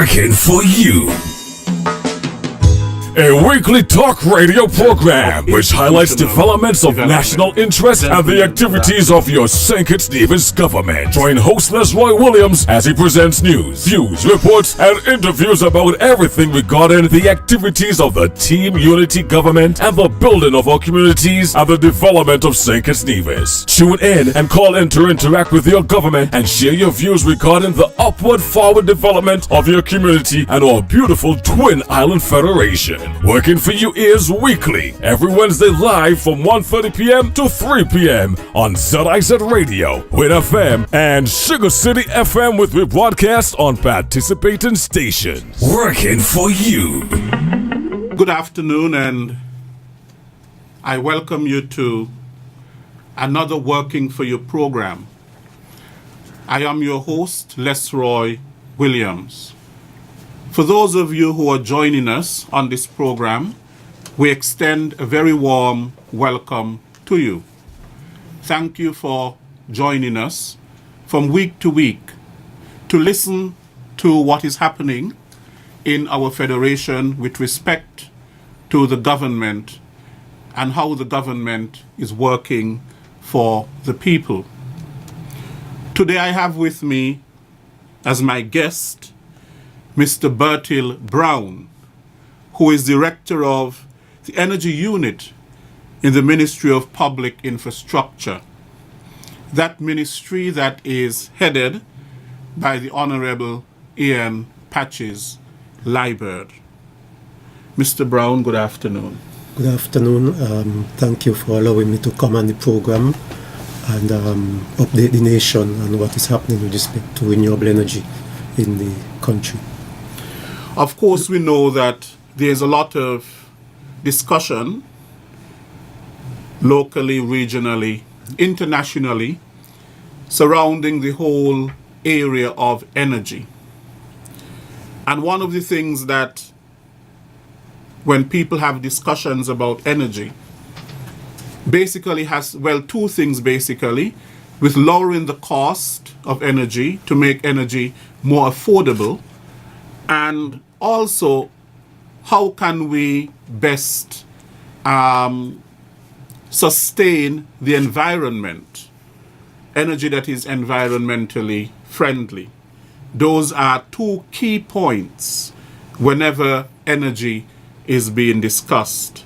working for you. A weekly talk radio program which highlights developments of national interest and the activities of your St. Kitts Nevis government. Join host Lesroy Williams as he presents news, views, reports, and interviews about everything regarding the activities of the Team Unity government and the building of our communities and the development of St. Kitts Nevis. Tune in and call in to interact with your government and share your views regarding the upward forward development of your community and our beautiful Twin Island Federation. Working for you is weekly, every Wednesday live from 1:30 p.m. to 3 p.m. on ZIZ Radio, Win FM, and Sugar City FM with rebroadcast on participating stations. Working for you. Good afternoon, and I welcome you to another Working for You program. I am your host, Lesroy Williams. For those of you who are joining us on this program, we extend a very warm welcome to you. Thank you for joining us from week to week to listen to what is happening in our federation with respect to the government and how the government is working for the people. Today I have with me as my guest Mr. Bertil Brown, who is Director of the Energy Unit in the Ministry of Public Infrastructure. That ministry that is headed by the Honorable Ian Patches Liburd. Mr. Brown, good afternoon. Good afternoon. Thank you for allowing me to come on the program and update the nation on what is happening with respect to renewable energy in the country. Of course, we know that there's a lot of discussion locally, regionally, internationally surrounding the whole area of energy. And one of the things that when people have discussions about energy, basically has, well, two things basically, with lowering the cost of energy to make energy more affordable, and also how can we best sustain the environment, energy that is environmentally friendly. Those are two key points whenever energy is being discussed.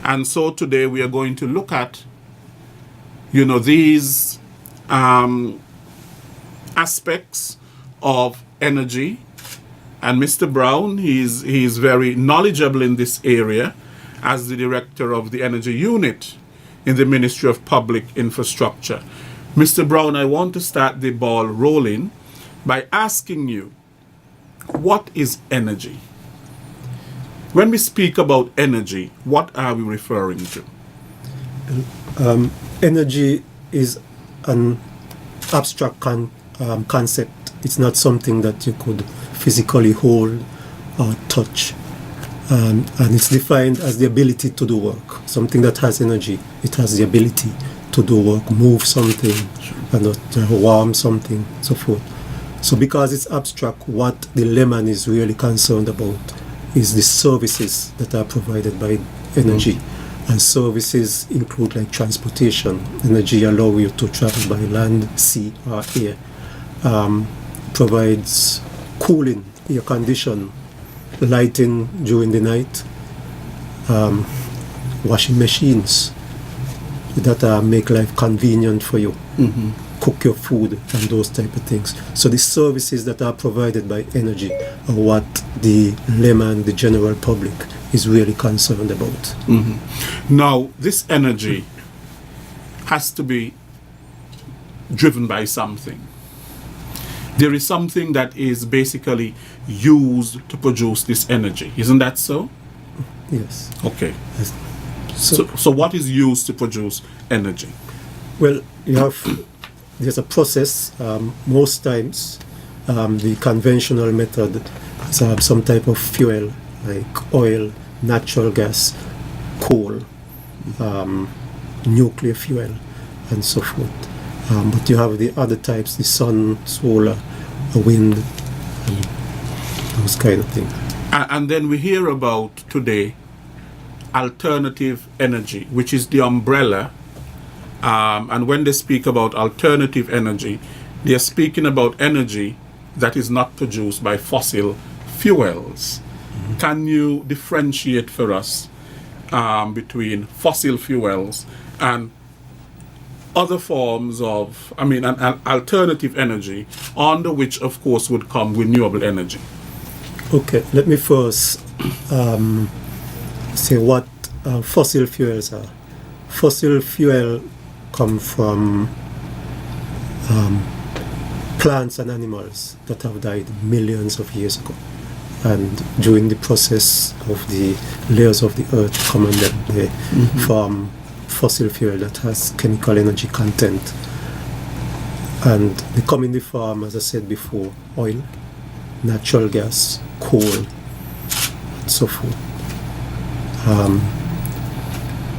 And so today we are going to look at, these aspects of energy. And Mr. Brown, he's very knowledgeable in this area as the Director of the Energy Unit in the Ministry of Public Infrastructure. Mr. Brown, I want to start the ball rolling by asking you, what is energy? When we speak about energy, what are we referring to? Energy is an abstract concept. It's not something that you could physically hold or touch. And it's defined as the ability to do work. Something that has energy, it has the ability to do work, move something, and warm something, so forth. So because it's abstract, what the layman is really concerned about is the services that are provided by energy. And services include like transportation. Energy allows you to travel by land, sea, or air. Provides cooling, air condition, lighting during the night, washing machines that make life convenient for you, cook your food and those type of things. So the services that are provided by energy are what the layman, the general public, is really concerned about. Now, this energy has to be driven by something. There is something that is basically used to produce this energy. Isn't that so? Yes. Okay. So what is used to produce energy? Well, there's a process. Most times, the conventional method is some type of fuel, like oil, natural gas, coal, nuclear fuel, and so forth. But you have the other types, the sun, solar, wind, those kind of things. And then we hear about today alternative energy, which is the umbrella. And when they speak about alternative energy, they are speaking about energy that is not produced by fossil fuels. Can you differentiate for us between fossil fuels and other forms of, an alternative energy, under which, of course, would come renewable energy? Okay, let me first say what fossil fuels are. Fossil fuel come from plants and animals that have died millions of years ago. And during the process of the layers of the earth come and they form fossil fuel that has chemical energy content. And they come in the form, as I said before, oil, natural gas, coal, and so forth.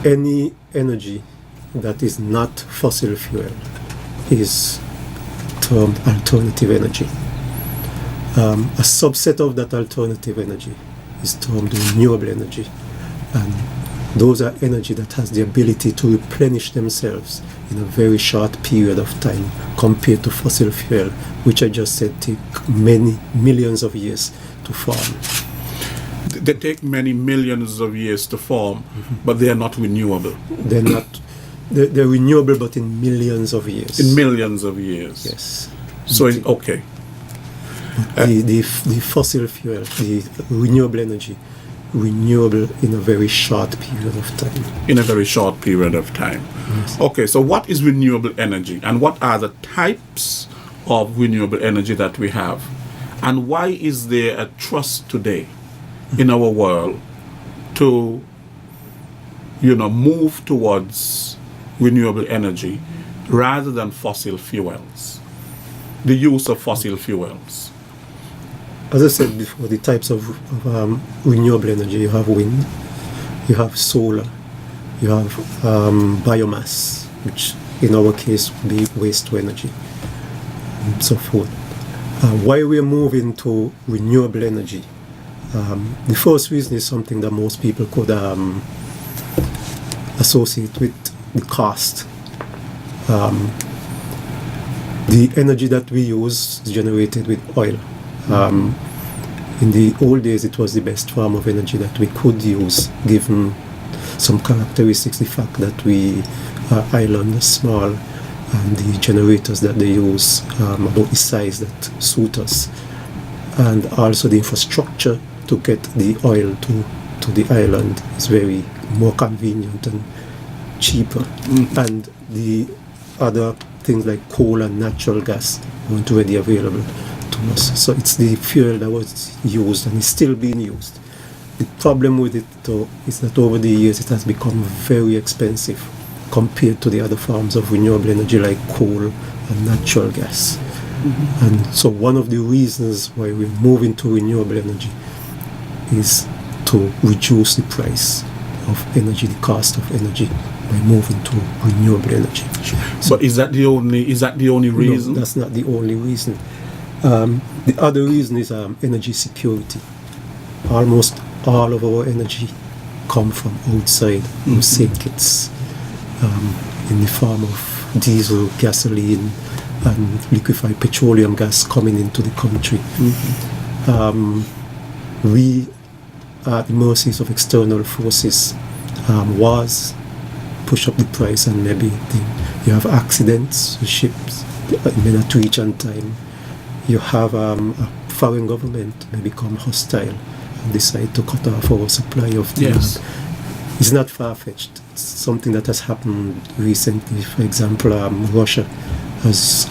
Any energy that is not fossil fuel is termed alternative energy. A subset of that alternative energy is termed renewable energy, and those are energy that has the ability to replenish themselves in a very short period of time compared to fossil fuel, which I just said take many millions of years to form. They take many millions of years to form, but they are not renewable. They're renewable, but in millions of years. In millions of years. Yes. So, okay. The fossil fuel, the renewable energy, renewable in a very short period of time. In a very short period of time. Yes. Okay, so what is renewable energy, and what are the types of renewable energy that we have? And why is there a trust today in our world to, move towards renewable energy rather than fossil fuels? The use of fossil fuels. As I said before, the types of renewable energy, you have wind, you have solar, you have biomass, which in our case would be waste to energy, and so forth. Why we are moving to renewable energy? The first reason is something that most people could associate with the cost. The energy that we use is generated with oil. In the old days, it was the best form of energy that we could use, given some characteristics, the fact that our island is small, and the generators that they use about the size that suit us, and also the infrastructure to get the oil to the island is very more convenient and cheaper. And the other things like coal and natural gas weren't readily available to us. So it's the fuel that was used and is still being used. The problem with it, though, is that over the years it has become very expensive compared to the other forms of renewable energy like coal and natural gas. And so one of the reasons why we're moving to renewable energy is to reduce the price of energy, the cost of energy, by moving to renewable energy. But is that the only reason? No, that's not the only reason. The other reason is energy security. Almost all of our energy come from outside our St. Kitts, in the form of diesel, gasoline, and liquefied petroleum gas coming into the country. We are at the mercies of external forces. Wars push up the price, and maybe you have accidents with ships that may not reach on time. You have a foreign government may become hostile and decide to cut off our supply of the Yes. It's not far-fetched. It's something that has happened recently. For example, Russia has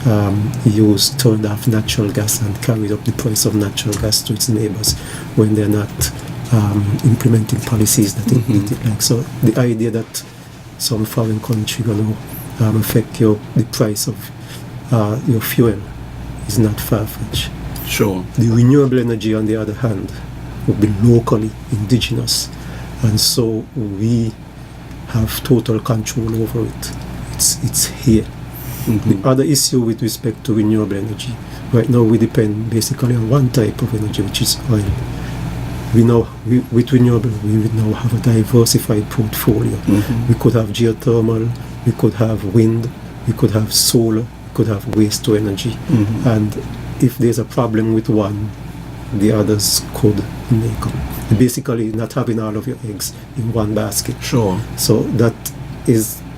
turned off natural gas and carried up the price of natural gas to its neighbors when they're not implementing policies that need it. Like, so the idea that some foreign country going to affect the price of your fuel is not far-fetched. Sure. The renewable energy, on the other hand, will be locally indigenous, and so we have total control over it. It's here. The other issue with respect to renewable energy, right now we depend basically on one type of energy, which is oil. With renewable, we would now have a diversified portfolio. We could have geothermal, we could have wind, we could have solar, we could have waste to energy. And if there's a problem with one, the others could make up. Basically, not having all of your eggs in one basket. Sure. So that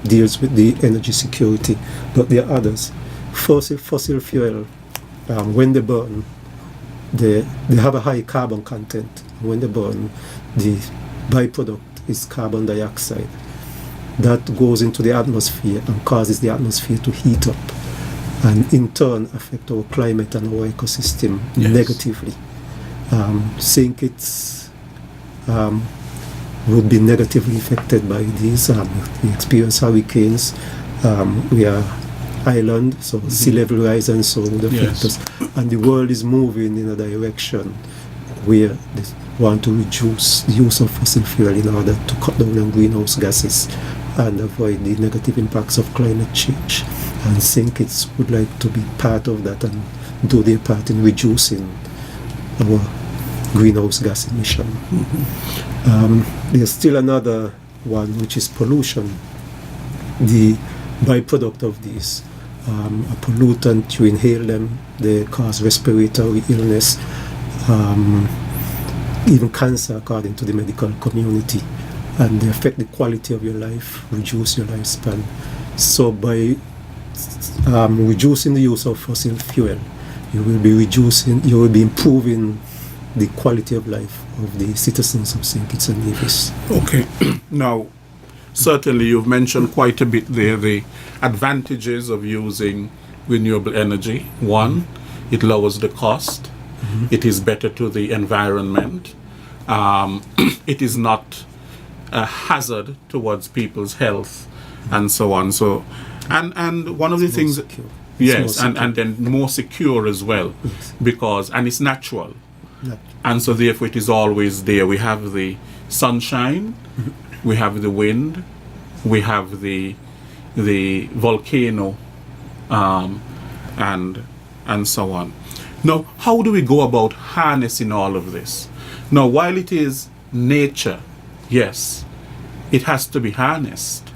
deals with the energy security. But there are others. Fossil fuel, when they burn, they have a high carbon content. When they burn, the byproduct is carbon dioxide. That goes into the atmosphere and causes the atmosphere to heat up, and in turn affect our climate and our ecosystem negatively. St. Kitts would be negatively affected by these. We experience hurricanes. We are island, so sea level rise and so would affect us. And the world is moving in a direction where they want to reduce the use of fossil fuel in order to cut down on greenhouse gases and avoid the negative impacts of climate change. And St. Kitts would like to be part of that and do their part in reducing our greenhouse gas emission. There's still another one, which is pollution. The byproduct of these, a pollutant, you inhale them, they cause respiratory illness, even cancer according to the medical community, and they affect the quality of your life, reduce your lifespan. So by reducing the use of fossil fuel, you will be improving the quality of life of the citizens of St. Kitts and Nevis. Okay. Now, certainly you've mentioned quite a bit there the advantages of using renewable energy. One, it lowers the cost. It is better to the environment. It is not a hazard towards people's health and so on. So, and one of the things, yes, and then more secure as well, because, and it's natural. And so therefore it is always there. We have the sunshine, we have the wind, we have the volcano, and so on. Now, how do we go about harnessing all of this? Now, while it is nature, yes, it has to be harnessed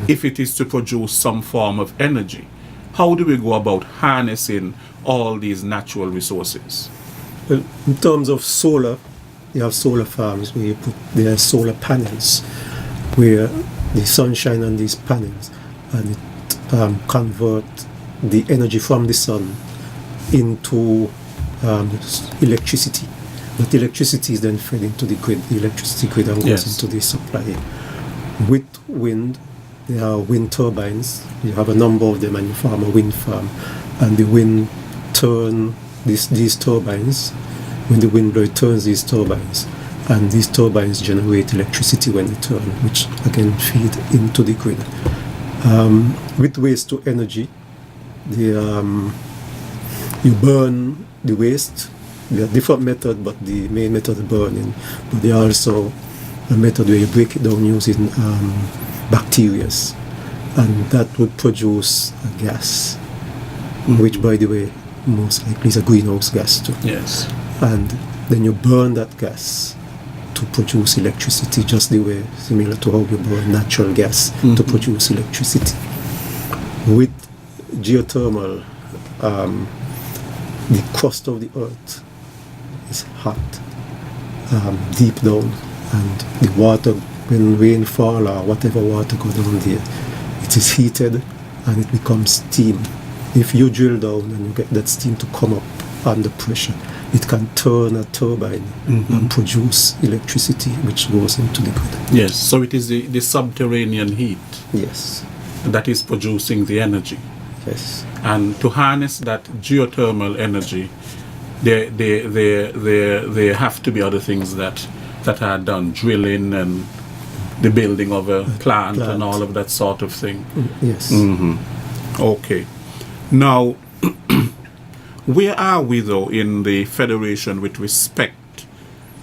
if it is to produce some form of energy. How do we go about harnessing all these natural resources? Well, in terms of solar, you have solar farms where there are solar panels where the sunshine on these panels, and it convert the energy from the sun into electricity. But electricity is then fed into the grid, the electricity grid, and goes into the supply. With wind, there are wind turbines. You have a number of them, and you farm a wind farm, and the wind turn these turbines. When the wind blows, it turns these turbines, and these turbines generate electricity when they turn, which again feed into the grid. With waste to energy, you burn the waste. There are different methods, but the main method is burning. But there are also a method where you break it down using bacteria, and that would produce a gas, which, by the way, most likely is a greenhouse gas too. Yes. And then you burn that gas to produce electricity, just the way similar to how you burn natural gas to produce electricity. With geothermal, the crust of the earth is hot, deep down, and the water, when rain fall or whatever water goes down there, it is heated and it becomes steam. If you drill down and you get that steam to come up under pressure, it can turn a turbine and produce electricity, which goes into the grid. Yes, so it is the subterranean heat Yes. that is producing the energy. Yes. And to harness that geothermal energy, there have to be other things that are done, drilling and the building of a plant and all of that sort of thing. Yes. Okay. Now, where are we though in the Federation with respect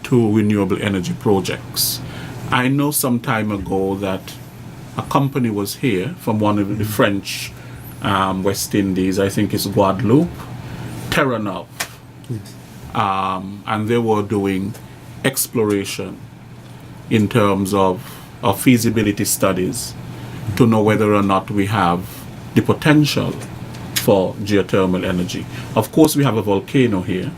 to renewable energy projects? I know some time ago that a company was here from one of the French West Indies. I think it's Guadeloupe, Terranov. Yes. And they were doing exploration in terms of feasibility studies to know whether or not we have the potential for geothermal energy. Of course, we have a volcano here.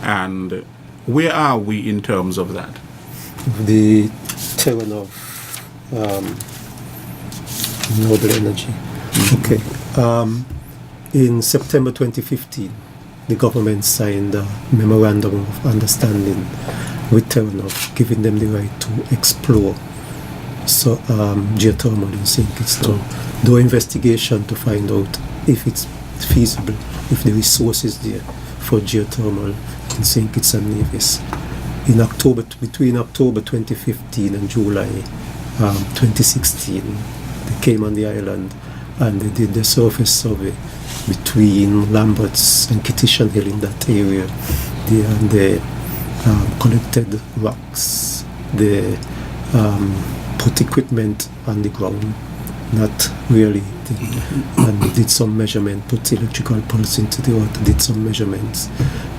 And where are we in terms of that? The Terranov Noble Energy. Okay. In September 2015, the government signed a memorandum of understanding with Terranov, giving them the right to explore geothermal in St. Kitts, to do investigation to find out if it's feasible, if the resources there for geothermal in St. Kitts and Nevis. Between October 2015 and July 2016, they came on the island and they did the surface survey between Lamberts and Kitishan Hill in that area. They collected rocks. They put equipment on the ground, not really, and did some measurement, put electrical pulse into the water, did some measurements.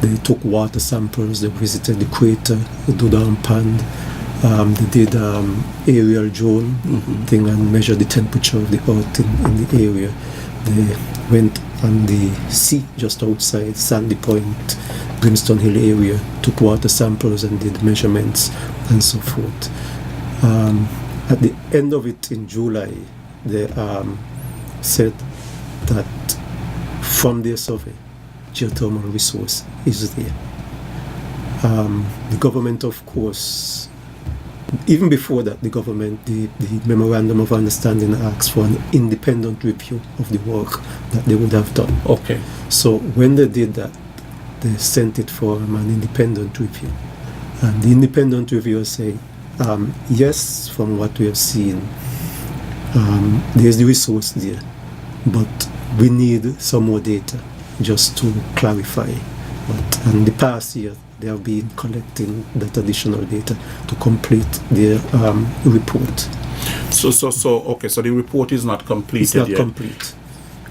They took water samples, they visited the crater, the Dudam Pond, they did aerial drone thing and measured the temperature of the earth in the area. They went on the sea just outside Sandy Point, Brimstone Hill area, took water samples and did measurements and so forth. At the end of it in July, they said that from their survey, geothermal resource is there. The government, of course, even before that, the Memorandum of Understanding asked for an independent review of the work that they would have done. Okay. So when they did that, they sent it for an independent review. And the independent reviewer said, yes, from what we have seen, there's the resource there, but we need some more data just to clarify. But in the past year, they have been collecting that additional data to complete their report. So the report is not completed It's not yet. complete.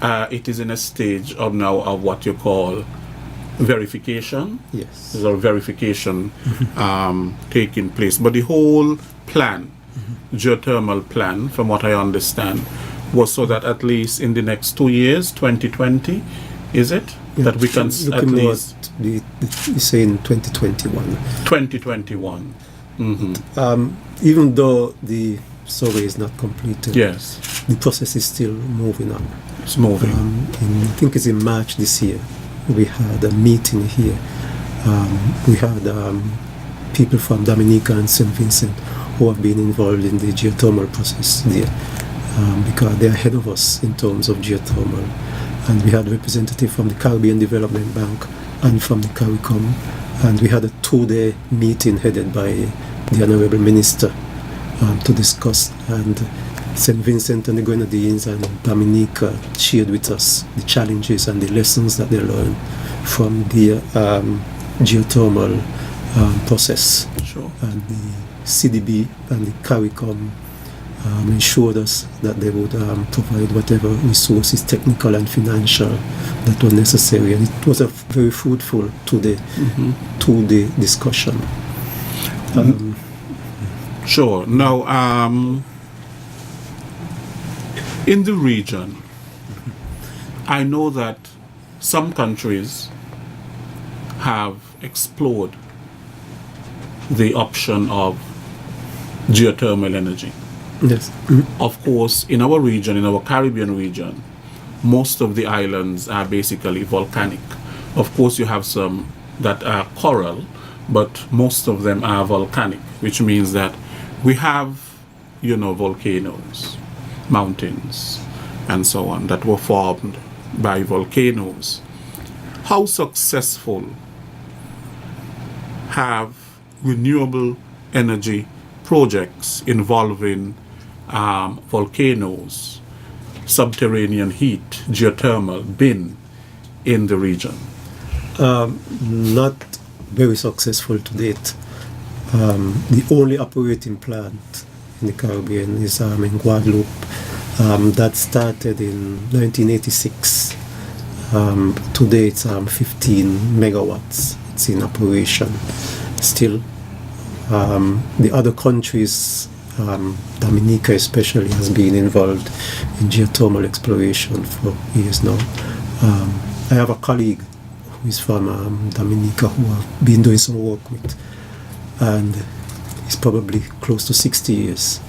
It is in a stage of now of what you call verification. Yes. There's a verification taking place. But the whole plan, geothermal plan, from what I understand, was so that at least in the next 2 years, 2020, is it? Yeah, that we can at least... you say in 2021. 2021. Even though the survey is not completed, Yes, the process is still moving on. it's moving. I think it's in March this year. We had a meeting here. We had people from Dominica and St. Vincent who have been involved in the geothermal process there, because they're ahead of us in terms of geothermal. And we had a representative from the Caribbean Development Bank and from the CARICOM, and we had a 2-day meeting headed by the Honorable Minister to discuss, and St. Vincent and the Grenadines and Dominica shared with us the challenges and the lessons that they learned from the geothermal process. Sure. And the CDB and the CARICOM ensured us that they would provide whatever resources, technical and financial, that were necessary. And it was a very fruitful two-day discussion. Sure. Now, in the region, I know that some countries have explored the option of geothermal energy. Yes. Of course, in our region, in our Caribbean region, most of the islands are basically volcanic. Of course, you have some that are coral, but most of them are volcanic, which means that we have, volcanoes, mountains, and so on, that were formed by volcanoes. How successful have renewable energy projects involving volcanoes, subterranean heat, geothermal been in the region? Not very successful to date. The only operating plant in the Caribbean is in Guadeloupe, That started in 1986. Today it's 15 megawatts. It's in operation still. The other countries, Dominica especially, has been involved in geothermal exploration for years now. I have a colleague who is from Dominica who I've been doing some work with, and he's probably close to 60 years.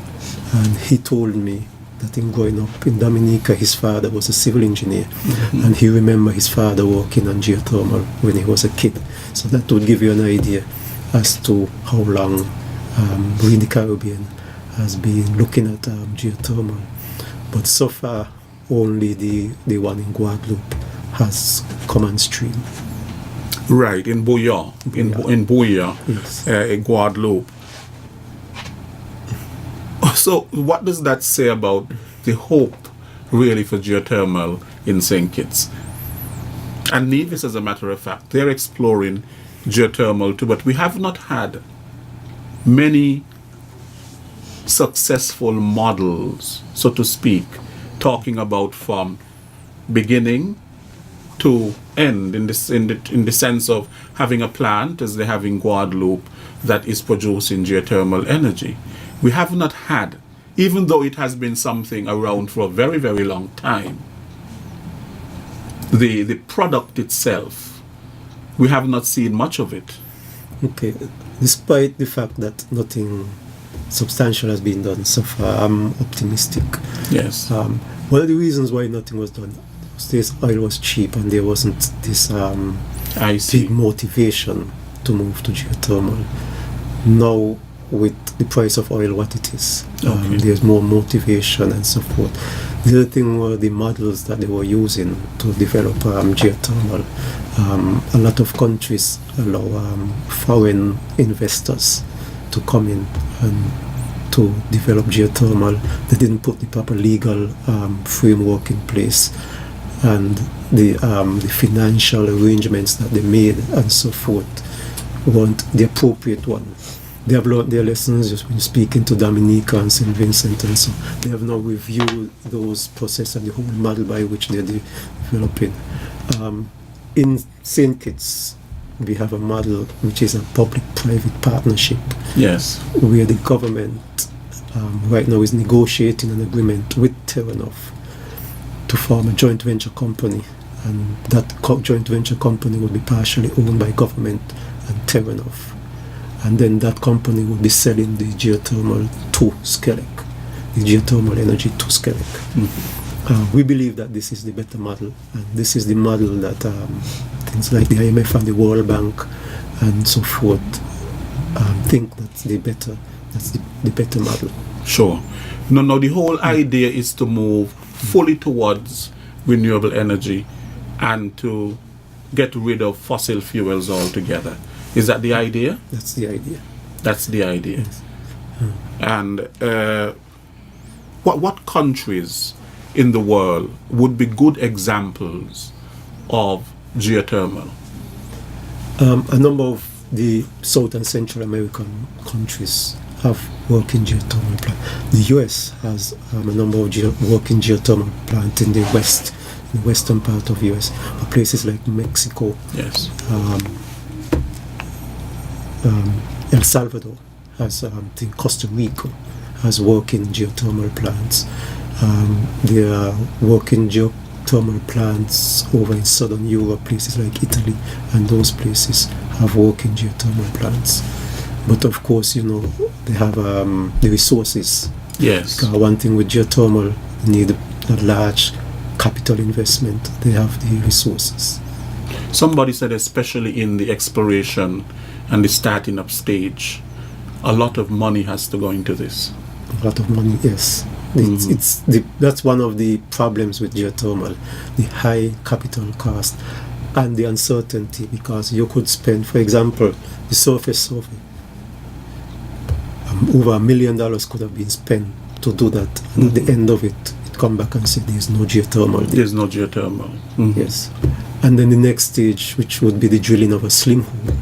And he told me that in growing up in Dominica, his father was a civil engineer, and he remembered his father working on geothermal when he was a kid. So that would give you an idea as to how long we in the Caribbean has been looking at geothermal. But so far, only the one in Guadeloupe has come on stream. Right, in Bouillon, in Bouillon, Yes. in Guadeloupe. So what does that say about the hope really for geothermal in St. Kitts? And Nevis, as a matter of fact, they're exploring geothermal too, but we have not had many successful models, so to speak, talking about from beginning to end in the sense of having a plant, as they have in Guadeloupe, that is producing geothermal energy. We have not had, even though it has been something around for a very, very long time, the product itself, we have not seen much of it. Okay, despite the fact that nothing substantial has been done so far, I'm optimistic. Yes. One of the reasons why nothing was done was this oil was cheap and there wasn't this I see. big motivation to move to geothermal. Now, with the price of oil what it is, Okay. there's more motivation and so forth. The other thing were the models that they were using to develop geothermal. A lot of countries allow foreign investors to come in and to develop geothermal. They didn't put the proper legal framework in place, and the financial arrangements that they made and so forth weren't the appropriate one. They have learned their lessons just when speaking to Dominica and St. Vincent, and so they have now reviewed those processes and the whole model by which they're developing. In St. Kitts, we have a model which is a public-private partnership, Yes. where the government right now is negotiating an agreement with Terranoff to form a joint venture company, and that joint venture company will be partially owned by government and Terranoff. And then that company will be selling the geothermal to Skelec, the geothermal energy to Skelec. We believe that this is the better model, and this is the model that things like the IMF and the World Bank and so forth think that's the better model. Sure. No, the whole idea is to move fully towards renewable energy and to get rid of fossil fuels altogether. Is that the idea? That's the idea. That's the idea. Yes. And what countries in the world would be good examples of geothermal? A number of the South and Central American countries have working geothermal plants. The US has a number of working geothermal plants in the western part of US. Places like Mexico, Yes. El Salvador has, Costa Rica has working geothermal plants. There are working geothermal plants over in southern Europe, places like Italy, and those places have working geothermal plants. But of course, they have the resources. Yes. Because one thing with geothermal, you need a large capital investment. They have the resources. Somebody said, especially in the exploration and the starting up stage, a lot of money has to go into this. A lot of money, yes. That's one of the problems with geothermal, the high capital cost and the uncertainty, because you could spend, for example, the surface survey. Over $1 million could have been spent to do that, and at the end of it come back and say there's no geothermal. There's no geothermal. Mhm. Yes. And then the next stage, which would be the drilling of a slim hole,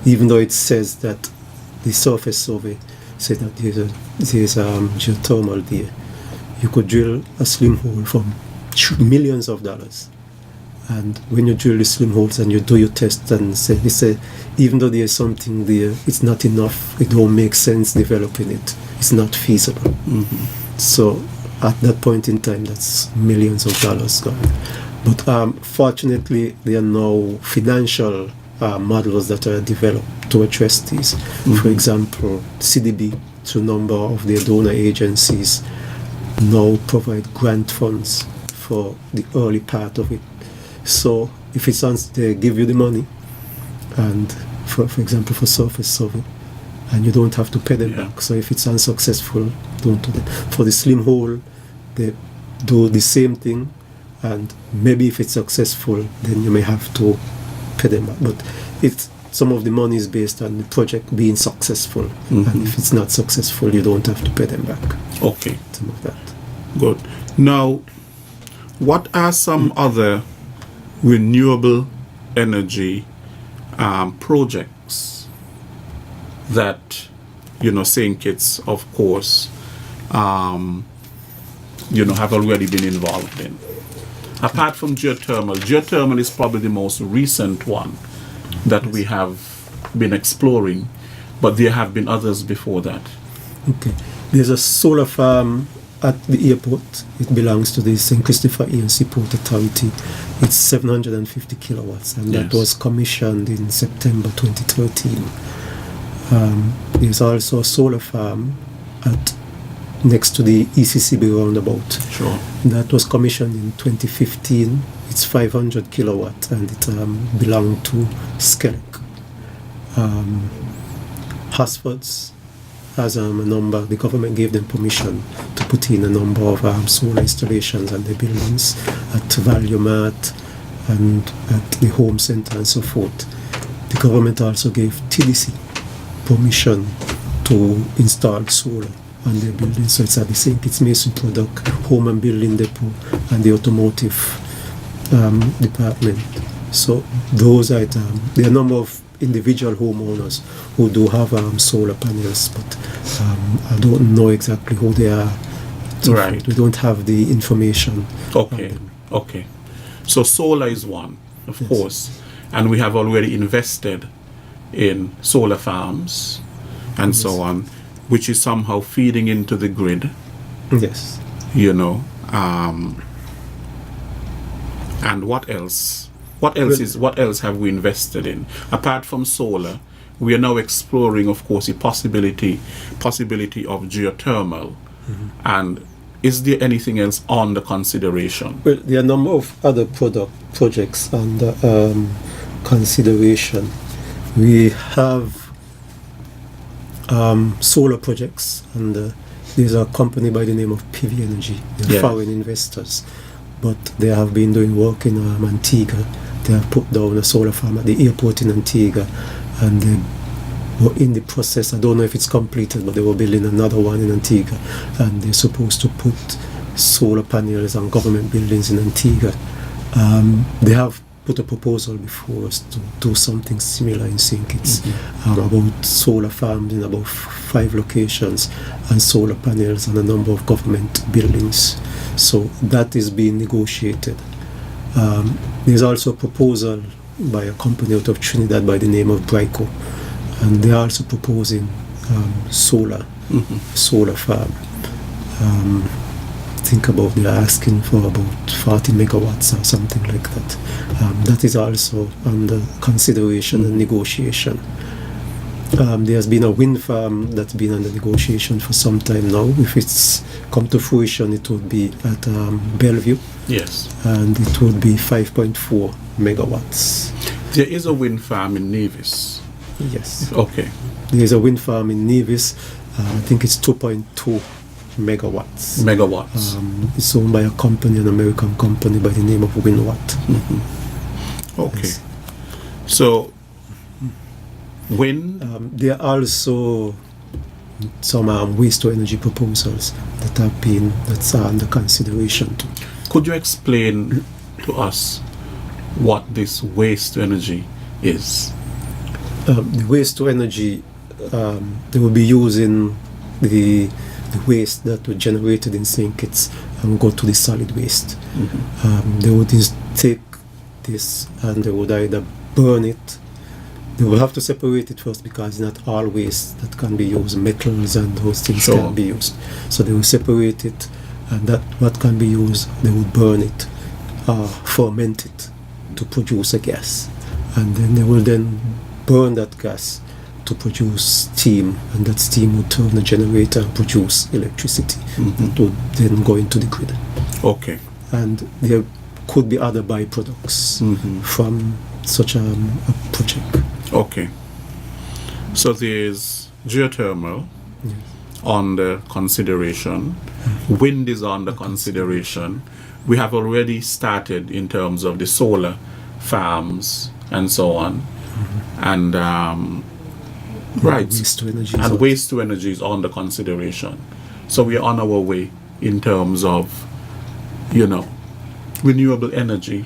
even though it says that the surface survey said that there's geothermal there, you could drill a slim hole for millions of dollars. And when you drill the slim holes and you do your test and say, even though there's something there, it's not enough, it don't make sense developing it. It's not feasible. So at that point in time, that's millions of dollars gone. But fortunately, there are now financial models that are developed to address these. For example, CDB, to a number of their donor agencies, now provide grant funds for the early part of it. So if it's they give you the money, and for example for surface survey, and you don't have to pay them back. So if it's unsuccessful, don't do that. For the slim hole, they do the same thing, and maybe if it's successful, then you may have to pay them back. But some of the money is based on the project being successful, and if it's not successful, you don't have to pay them back. Okay. Some of that. Good. Now, what are some other renewable energy projects that St. Kitts, of course, have already been involved in? Apart from geothermal is probably the most recent one that we have been exploring, but there have been others before that. Okay. There's a solar farm at the airport. It belongs to the St. Christopher ANC Port Authority. It's 750 kilowatts, and that was commissioned in September 2013. There's also a solar farm next to the ECCB roundabout. Sure. That was commissioned in 2015. It's 500 kilowatts, and it belonged to Skelec. Hasfords has a number. The government gave them permission to put in a number of solar installations on the buildings at Valuemat and at the home center and so forth. The government also gave TDC permission to install solar on their buildings. So it's at the St. Kitts Mason Product, Home and Building Depot, and the Automotive Department. So those items, there are a number of individual homeowners who do have solar panels, but I don't know exactly who they are. Right. We don't have the information. Okay. Okay. So solar is one, of course, and we have already invested in solar farms and so on, which is somehow feeding into the grid. Yes. And what else? What else have we invested in apart from solar? We are now exploring, of course, the possibility of geothermal. And is there anything else on the consideration? Well, there are a number of other projects under consideration. We have solar projects, and there's a company by the name of PV Energy. They're foreign investors, but they have been doing work in Antigua. They have put down a solar farm at the airport in Antigua, and they were in the process. I don't know if it's completed, but they were building another one in Antigua, and they're supposed to put solar panels on government buildings in Antigua. They have put a proposal before us to do something similar in St. Kitts, about solar farms in about 5 locations and solar panels on a number of government buildings. So that is being negotiated. There's also a proposal by a company out of Trinidad by the name of Bryco, and they're also proposing solar farm. They're asking for about 40 megawatts or something like that. That is also under consideration and negotiation. There's been a wind farm that's been under negotiation for some time now. If it's come to fruition, it would be at Bellevue. Yes. And it would be 5.4 megawatts. There is a wind farm in Nevis. Yes. Okay. There's a wind farm in Nevis. I think it's 2.2 megawatts. It's owned by an American company by the name of Windwatt. Okay. Yes. So, wind? There are also some waste to energy proposals that's under consideration too. Could you explain to us what this waste to energy is? The waste to energy, they will be using the the waste that was generated in St. Kitts and go to the solid waste. They would take this and they would either burn it. They will have to separate it first because not all waste that can be used, metals and those things can be used. So they will separate it, and that what can be used, they will burn it, ferment it to produce a gas, and then they will then burn that gas to produce steam, and that steam would turn a generator and produce electricity that would then go into the grid. Okay. And there could be other byproducts from such a project. Okay. So there's geothermal under consideration. Wind is under consideration. We have already started in terms of the solar farms and so on. And right. Waste to energy. And waste to energy is under consideration. So we are on our way in terms of, renewable energy,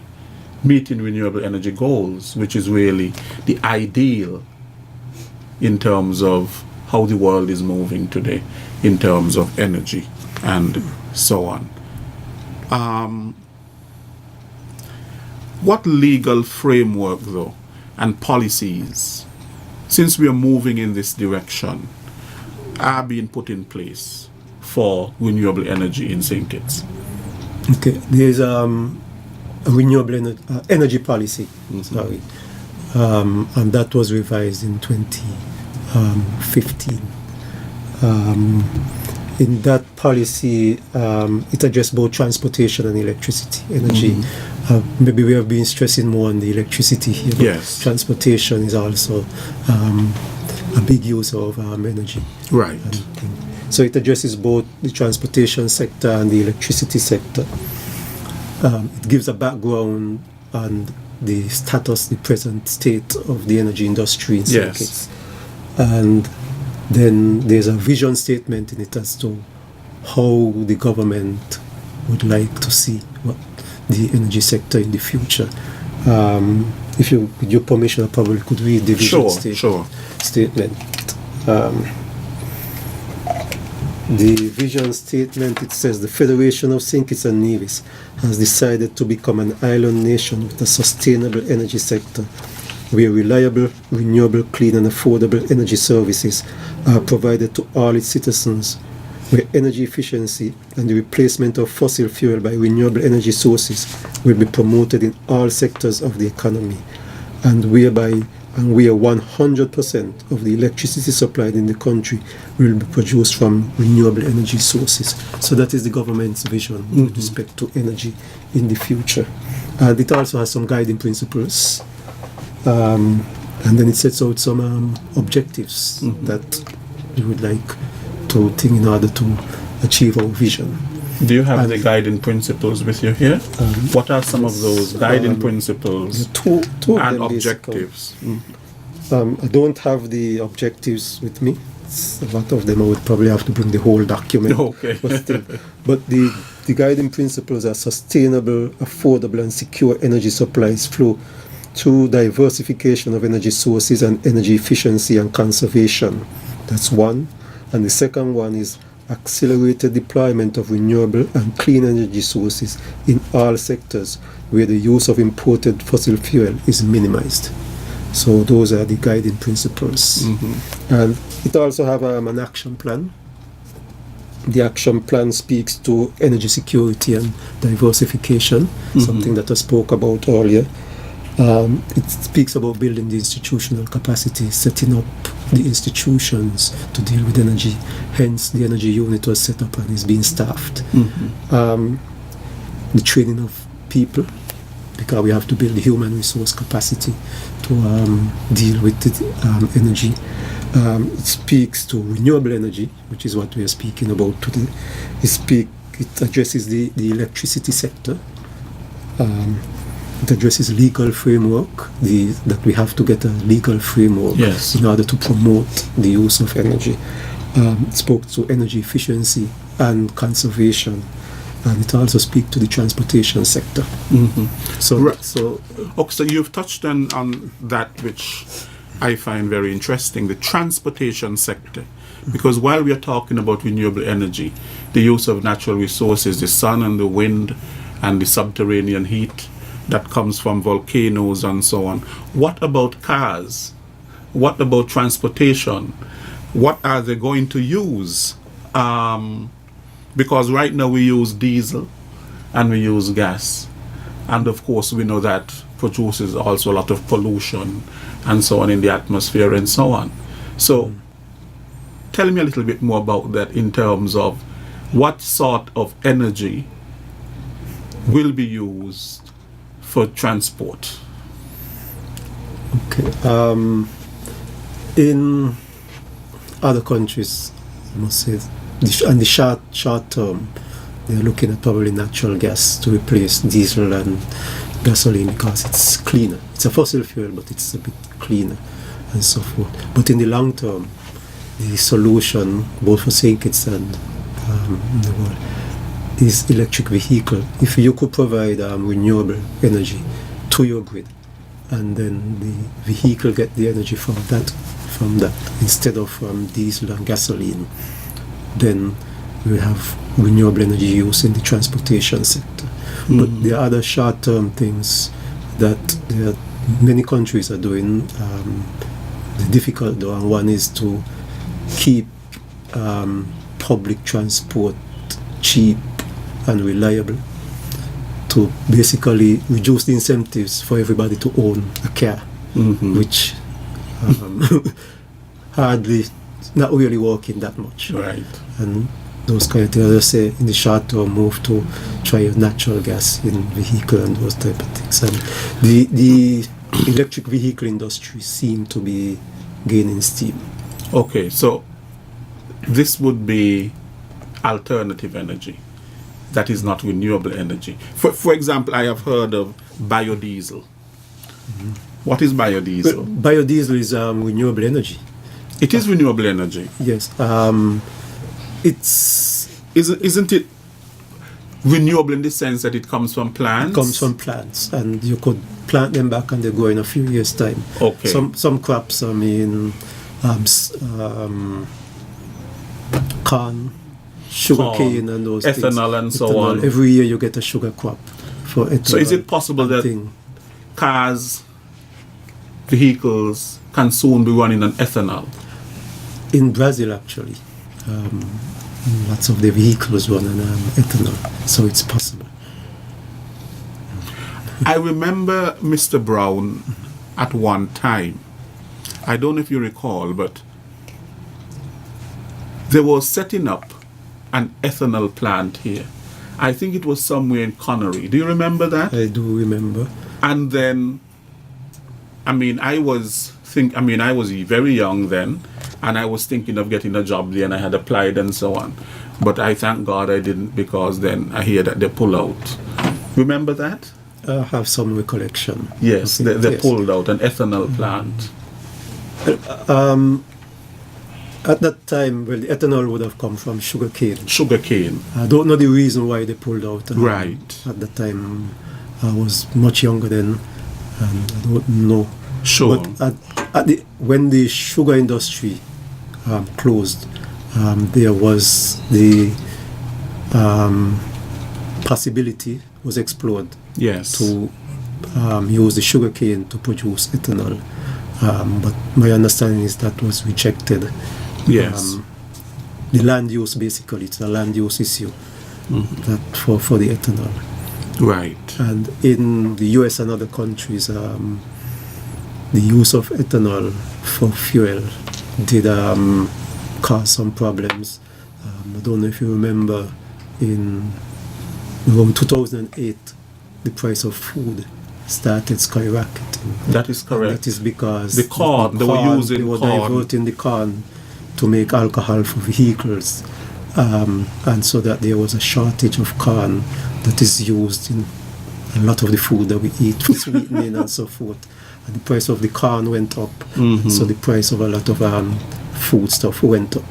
meeting renewable energy goals, which is really the ideal in terms of how the world is moving today in terms of energy and so on. What legal framework, though, and policies, since we are moving in this direction, are being put in place for renewable energy in St. Kitts? Okay, there's a renewable energy policy, sorry, and that was revised in 2015. In that policy, it addressed both transportation and electricity, energy. Maybe we have been stressing more on the electricity here. Yes. Transportation is also a big use of energy. Right. So it addresses both the transportation sector and the electricity sector. It gives a background on the status, the present state of the energy industry in St. Kitts. And then there's a vision statement in it as to how the government would like to see what the energy sector in the future. If you, with your permission, I probably could read the vision statement. The vision statement, it says the Federation of St. Kitts and Nevis has decided to become an island nation with a sustainable energy sector where reliable, renewable, clean and affordable energy services are provided to all its citizens, where energy efficiency and the replacement of fossil fuel by renewable energy sources will be promoted in all sectors of the economy, and where 100% of the electricity supplied in the country will be produced from renewable energy sources. So that is the government's vision with respect to energy in the future. And it also has some guiding principles. And then it sets out some objectives that we would like to think in order to achieve our vision. Do you have the guiding principles with you here? What are some of those guiding principles two and objectives? I don't have the objectives with me. A lot of them I would probably have to bring the whole document. Okay. But the guiding principles are sustainable, affordable and secure energy supplies flow through diversification of energy sources and energy efficiency and conservation. That's one. And the second one is accelerated deployment of renewable and clean energy sources in all sectors where the use of imported fossil fuel is minimized. So those are the guiding principles. And it also have an action plan. The action plan speaks to energy security and diversification, something that I spoke about earlier. It speaks about building the institutional capacity, setting up the institutions to deal with energy. Hence, the energy unit was set up and is being staffed. The training of people, because we have to build the human resource capacity to deal with energy. It speaks to renewable energy, which is what we are speaking about today. It addresses the electricity sector. It addresses legal framework, that we have to get a legal framework in order to promote the use of energy. It spoke to energy efficiency and conservation, and it also speaks to the transportation sector. So you've touched on that, which I find very interesting, the transportation sector. Because while we are talking about renewable energy, the use of natural resources, the sun and the wind and the subterranean heat that comes from volcanoes and so on, what about cars? What about transportation? What are they going to use? Because right now we use diesel and we use gas. And of course we know that produces also a lot of pollution and so on in the atmosphere and so on. So tell me a little bit more about that in terms of what sort of energy will be used for transport. Okay. In other countries, I must say, in the short term, they're looking at probably natural gas to replace diesel and gasoline because it's cleaner. It's a fossil fuel, but it's a bit cleaner and so forth. But in the long term, the solution, both for St. Kitts and in the world, is electric vehicle. If you could provide renewable energy to your grid, and then the vehicle get the energy from that instead of diesel and gasoline, then we have renewable energy use in the transportation sector. But there are other short-term things that many countries are doing. The difficult though, and one is to keep public transport cheap and reliable, to basically reduce the incentives for everybody to own a car, which hardly, not really working that much. Right. And those kind of things, as I say, in the short term, move to try natural gas in vehicle and those type of things. And the electric vehicle industry seem to be gaining steam. Okay, so this would be alternative energy. That is not renewable energy. For example, I have heard of biodiesel. What is biodiesel? Well, biodiesel is renewable energy. It is renewable energy. Yes. Isn't it renewable in the sense that it comes from plants? It comes from plants, and you could plant them back and they grow in a few years' time. Okay. Some crops, I mean, corn, sugar cane, and those things. Ethanol and so on. Every year you get a sugar crop for ethanol. So is it possible that cars, vehicles can soon be running on ethanol? In Brazil, actually, lots of the vehicles run on ethanol, so it's possible. I remember Mr. Brown at one time, I don't know if you recall, but they were setting up an ethanol plant here. I think it was somewhere in Connery. Do you remember that? I do remember. And then, I was very young then, and I was thinking of getting a job there, and I had applied and so on. But I thank God I didn't, because then I hear that they pull out. Remember that? I have some recollection. Yes, they pulled out an ethanol plant. At that time, well, the ethanol would have come from sugar cane. Sugar cane. I don't know the reason why they pulled out. Right. At the time, I was much younger then, and I don't know. Sure. But when the sugar industry closed, there was the possibility was explored. Yes. To use the sugar cane to produce ethanol. But my understanding is that was rejected. Yes. The land use, basically, it's a land use issue that for the ethanol. Right. And in the US and other countries, the use of ethanol for fuel did cause some problems. I don't know if you remember, in around 2008, the price of food started skyrocketing. That is correct. And that is because the corn, they were using they were corn. diverting the corn to make alcohol for vehicles, and so that there was a shortage of corn that is used in a lot of the food that we eat for sweetening and so forth. And the price of the corn went up, so the price of a lot of food stuff went up.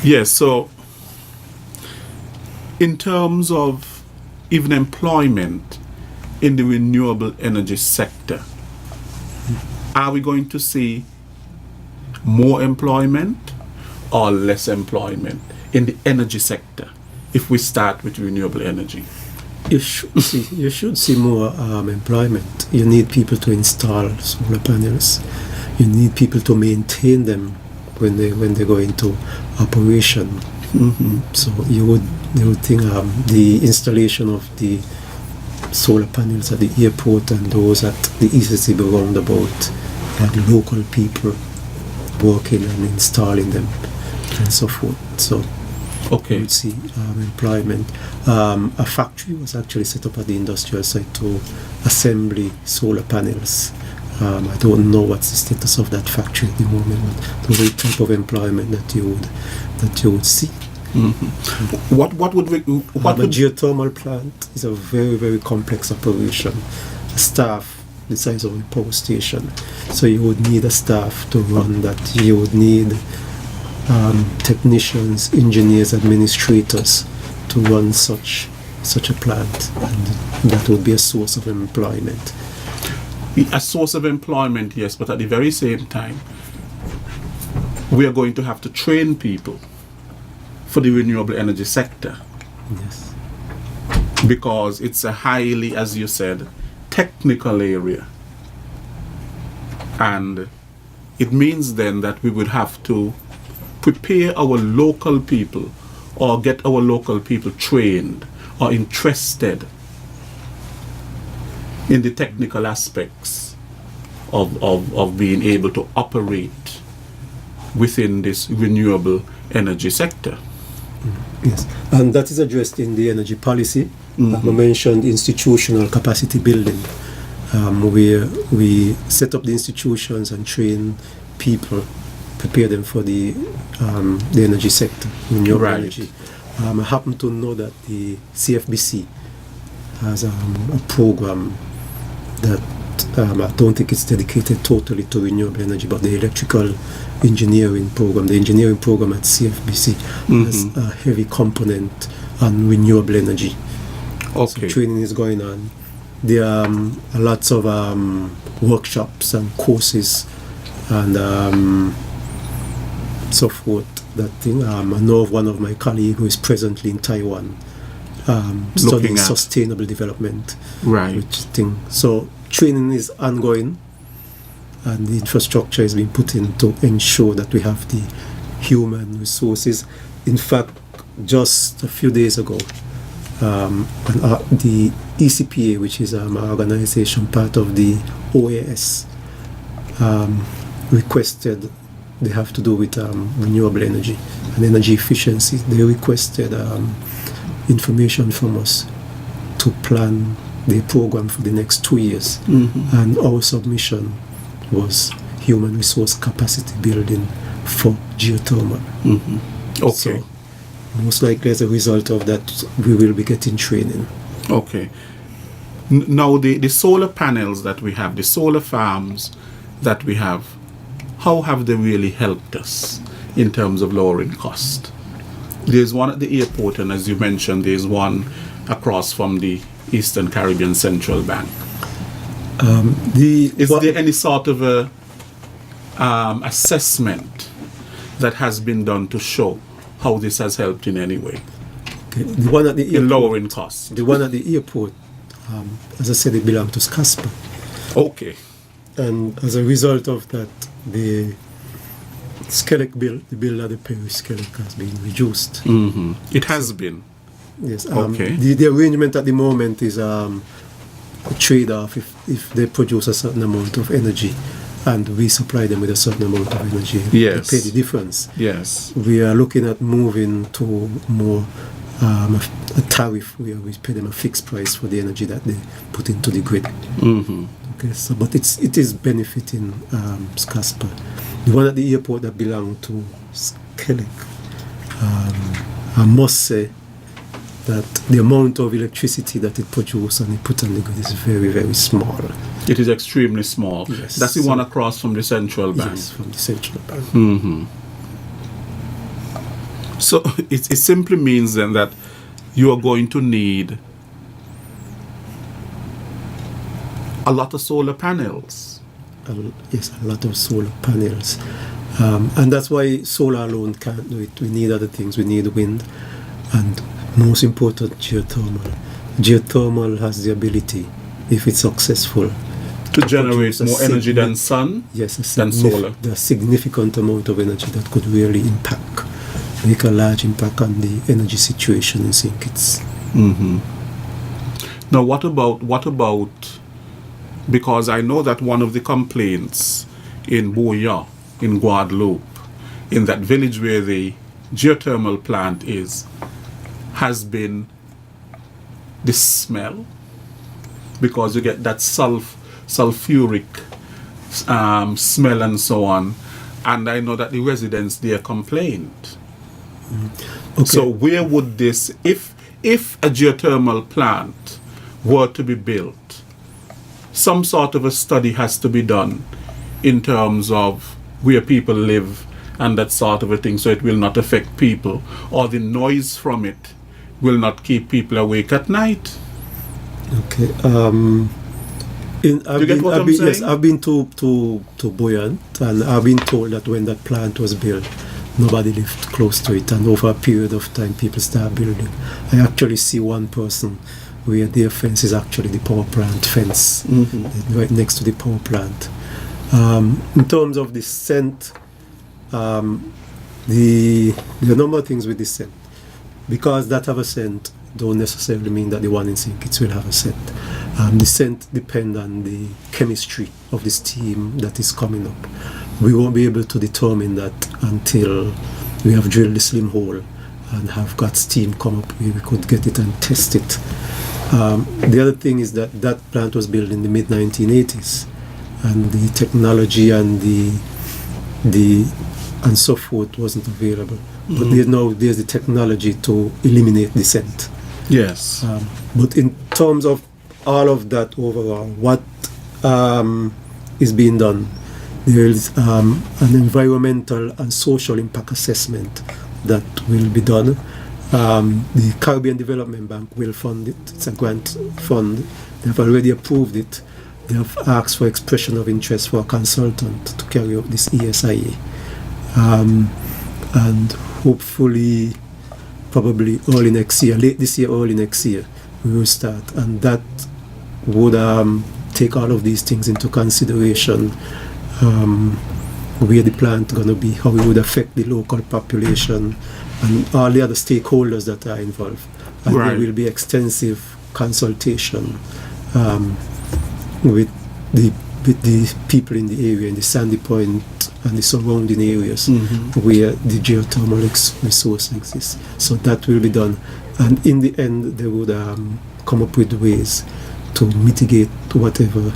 Yes, so in terms of even employment in the renewable energy sector, are we going to see more employment or less employment in the energy sector if we start with renewable energy? You should see more employment. You need people to install solar panels. You need people to maintain them when they go into operation. So you would think the installation of the solar panels at the airport and those at the ECCB roundabout had local people working and installing them and so forth. So you would see employment. A factory was actually set up at the industrial site to assemble solar panels. I don't know what's the status of that factory at the moment, but those are the type of employment that you would see. What would we? What A would geothermal plant is a very, very complex operation. A staff the size of a power station, so you would need a staff to run that. You would need technicians, engineers, administrators to run such a plant, and that would be a source of employment. A source of employment, yes, but at the very same time, we are going to have to train people for the renewable energy sector. Yes. Because it's a highly, as you said, technical area. And it means then that we would have to prepare our local people or get our local people trained or interested in the technical aspects of being able to operate within this renewable energy sector. Yes, and that is addressed in the energy policy. I mentioned institutional capacity building, where we set up the institutions and train people, prepare them for the energy sector, renewable energy. I happen to know that the CFBC has a program that I don't think it's dedicated totally to renewable energy, but the electrical engineering program, the engineering program at CFBC has a heavy component on renewable energy. So training is going on. There are lots of workshops and courses and so forth. That thing. I know of one of my colleagues who is presently in Taiwan studying sustainable development. Which thing. So training is ongoing, and the infrastructure is being put in to ensure that we have the human resources. In fact, just a few days ago, the ECPA, which is an organization part of the OAS, requested, they have to do with renewable energy and energy efficiency. They requested information from us to plan the program for the next 2 years. And our submission was human resource capacity building for geothermal. So most likely as a result of that, we will be getting training. Now the solar panels that we have, the solar farms that we have, how have they really helped us in terms of lowering cost? There's one at the airport, and as you mentioned, there's one across from the Eastern Caribbean Central Bank. Is there any sort of a assessment that has been done to show how this has helped in any way? The one at the airport, in lowering costs. The one at the airport, as I said, it belonged to SCASPA. And as a result of that, the SCELEC bill, the bill that they pay with SCELEC has been reduced. It has been. Yes. The arrangement at the moment is a trade-off. If they produce a certain amount of energy and we supply them with a certain amount of energy, they pay the difference. We are looking at moving to more a tariff where we pay them a fixed price for the energy that they put into the grid. So, but it is benefiting SCASPA. The one at the airport that belonged to SCELEC, I must say that the amount of electricity that it produces and it put on the grid is very, very small. It is extremely small. Yes. That's the one across from the central bank. Yes, from the central bank. So it simply means then that you are going to need a lot of solar panels. Yes, a lot of solar panels. And that's why solar alone can't do it. We need other things. We need wind, and most important, geothermal. Geothermal has the ability, if it's successful, To generate produce a more energy than sun? yes, than solar. The significant amount of energy that could really make a large impact on the energy situation in St. Kitts. Now, what about, because I know that one of the complaints in Boya, in Guadeloupe, in that village where the geothermal plant is, has been the smell, because you get that sulfuric smell and so on. And I know that the residents there complained. Okay. So where would this, if a geothermal plant were to be built, some sort of a study has to be done in terms of where people live and that sort of a thing, so it will not affect people, or the noise from it will not keep people awake at night. Okay. Yes, I've been to Boyan, and I've been told that when that plant was built, nobody lived close to it, and over a period of time, people start building. I actually see one person where their fence is actually the power plant fence, right next to the power plant. In terms of the scent, the number of things with the scent, because that have a scent don't necessarily mean that the one in St. Kitts will have a scent. The scent depends on the chemistry of the steam that is coming up. We won't be able to determine that until we have drilled the slim hole and have got steam come up where we could get it and test it. The other thing is that that plant was built in the mid-1980s, and the technology and and so forth wasn't available. But there's the technology to eliminate the scent. Yes. But in terms of all of that overall, what is being done, there is an environmental and social impact assessment that will be done. The Caribbean Development Bank will fund it. It's a grant fund. They have already approved it. They have asked for expression of interest for a consultant to carry out this ESIA. And hopefully, probably early next year, late this year, early next year, we will start. And that would take all of these things into consideration, where the plant going to be, how it would affect the local population, and all the other stakeholders that are involved. And Right. there will be extensive consultation with the people in the area, in the Sandy Point and the surrounding areas where the geothermal resource exists. So that will be done. And in the end, they would come up with ways to mitigate whatever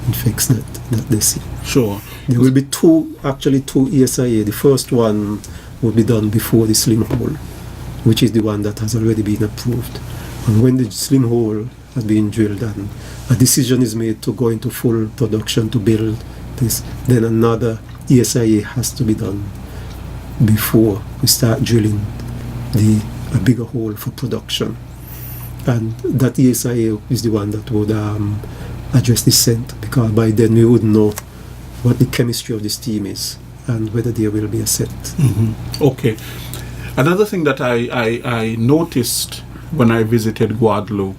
effects that they see. Sure. There will be two ESIA. The first one will be done before the slim hole, which is the one that has already been approved. And when the slim hole has been drilled and a decision is made to go into full production to build this, then another ESIA has to be done before we start drilling a bigger hole for production. And that ESIA is the one that would address the scent, because by then we would know what the chemistry of the steam is and whether there will be a scent. Okay. Another thing that I noticed when I visited Guadeloupe,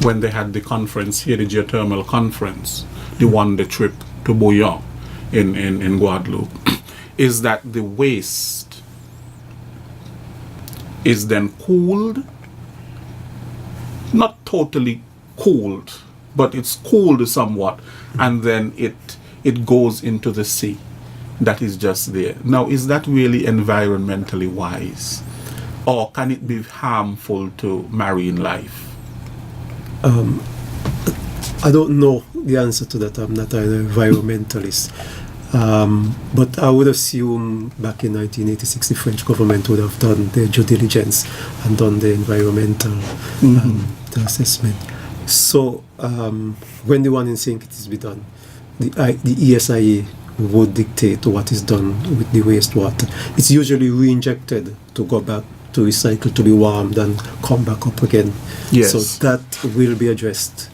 when they had the conference here, the geothermal conference, the one-day trip to Boya in Guadeloupe, is that the waste is then cooled, not totally cooled, but it's cooled somewhat, and then it goes into the sea that is just there. Now, is that really environmentally wise, or can it be harmful to marine life? I don't know the answer to that. I'm not an environmentalist. But I would assume back in 1986 the French government would have done their due diligence and done the environmental the assessment. So when the one in St. Kitts be done, the ESIA would dictate what is done with the wastewater. It's usually re-injected to go back to recycle, to be warmed and come back up again. Yes. So that will be addressed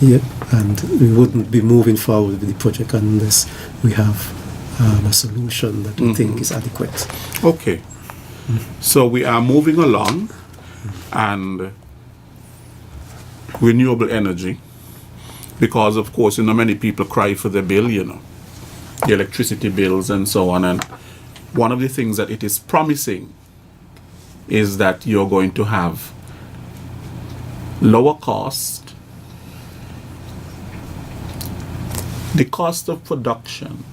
Yep, and we wouldn't be moving forward with the project unless we have a solution that we think is adequate. Okay. So we are moving along, and renewable energy, because of course, many people cry for their bill, the electricity bills and so on. And one of the things that it is promising is that you're going to have lower cost. The cost of production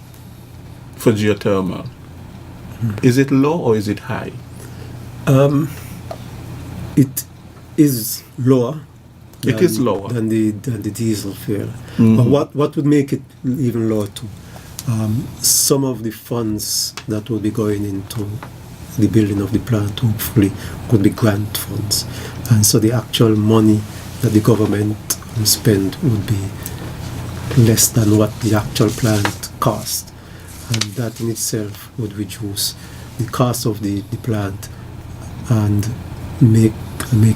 for geothermal, is it low or is it high? It is lower. It is lower than the diesel fuel. But what would make it even lower too? Some of the funds that will be going into the building of the plant hopefully could be grant funds, and so the actual money that the government will spend would be less than what the actual plant cost, and that in itself would reduce the cost of the plant and make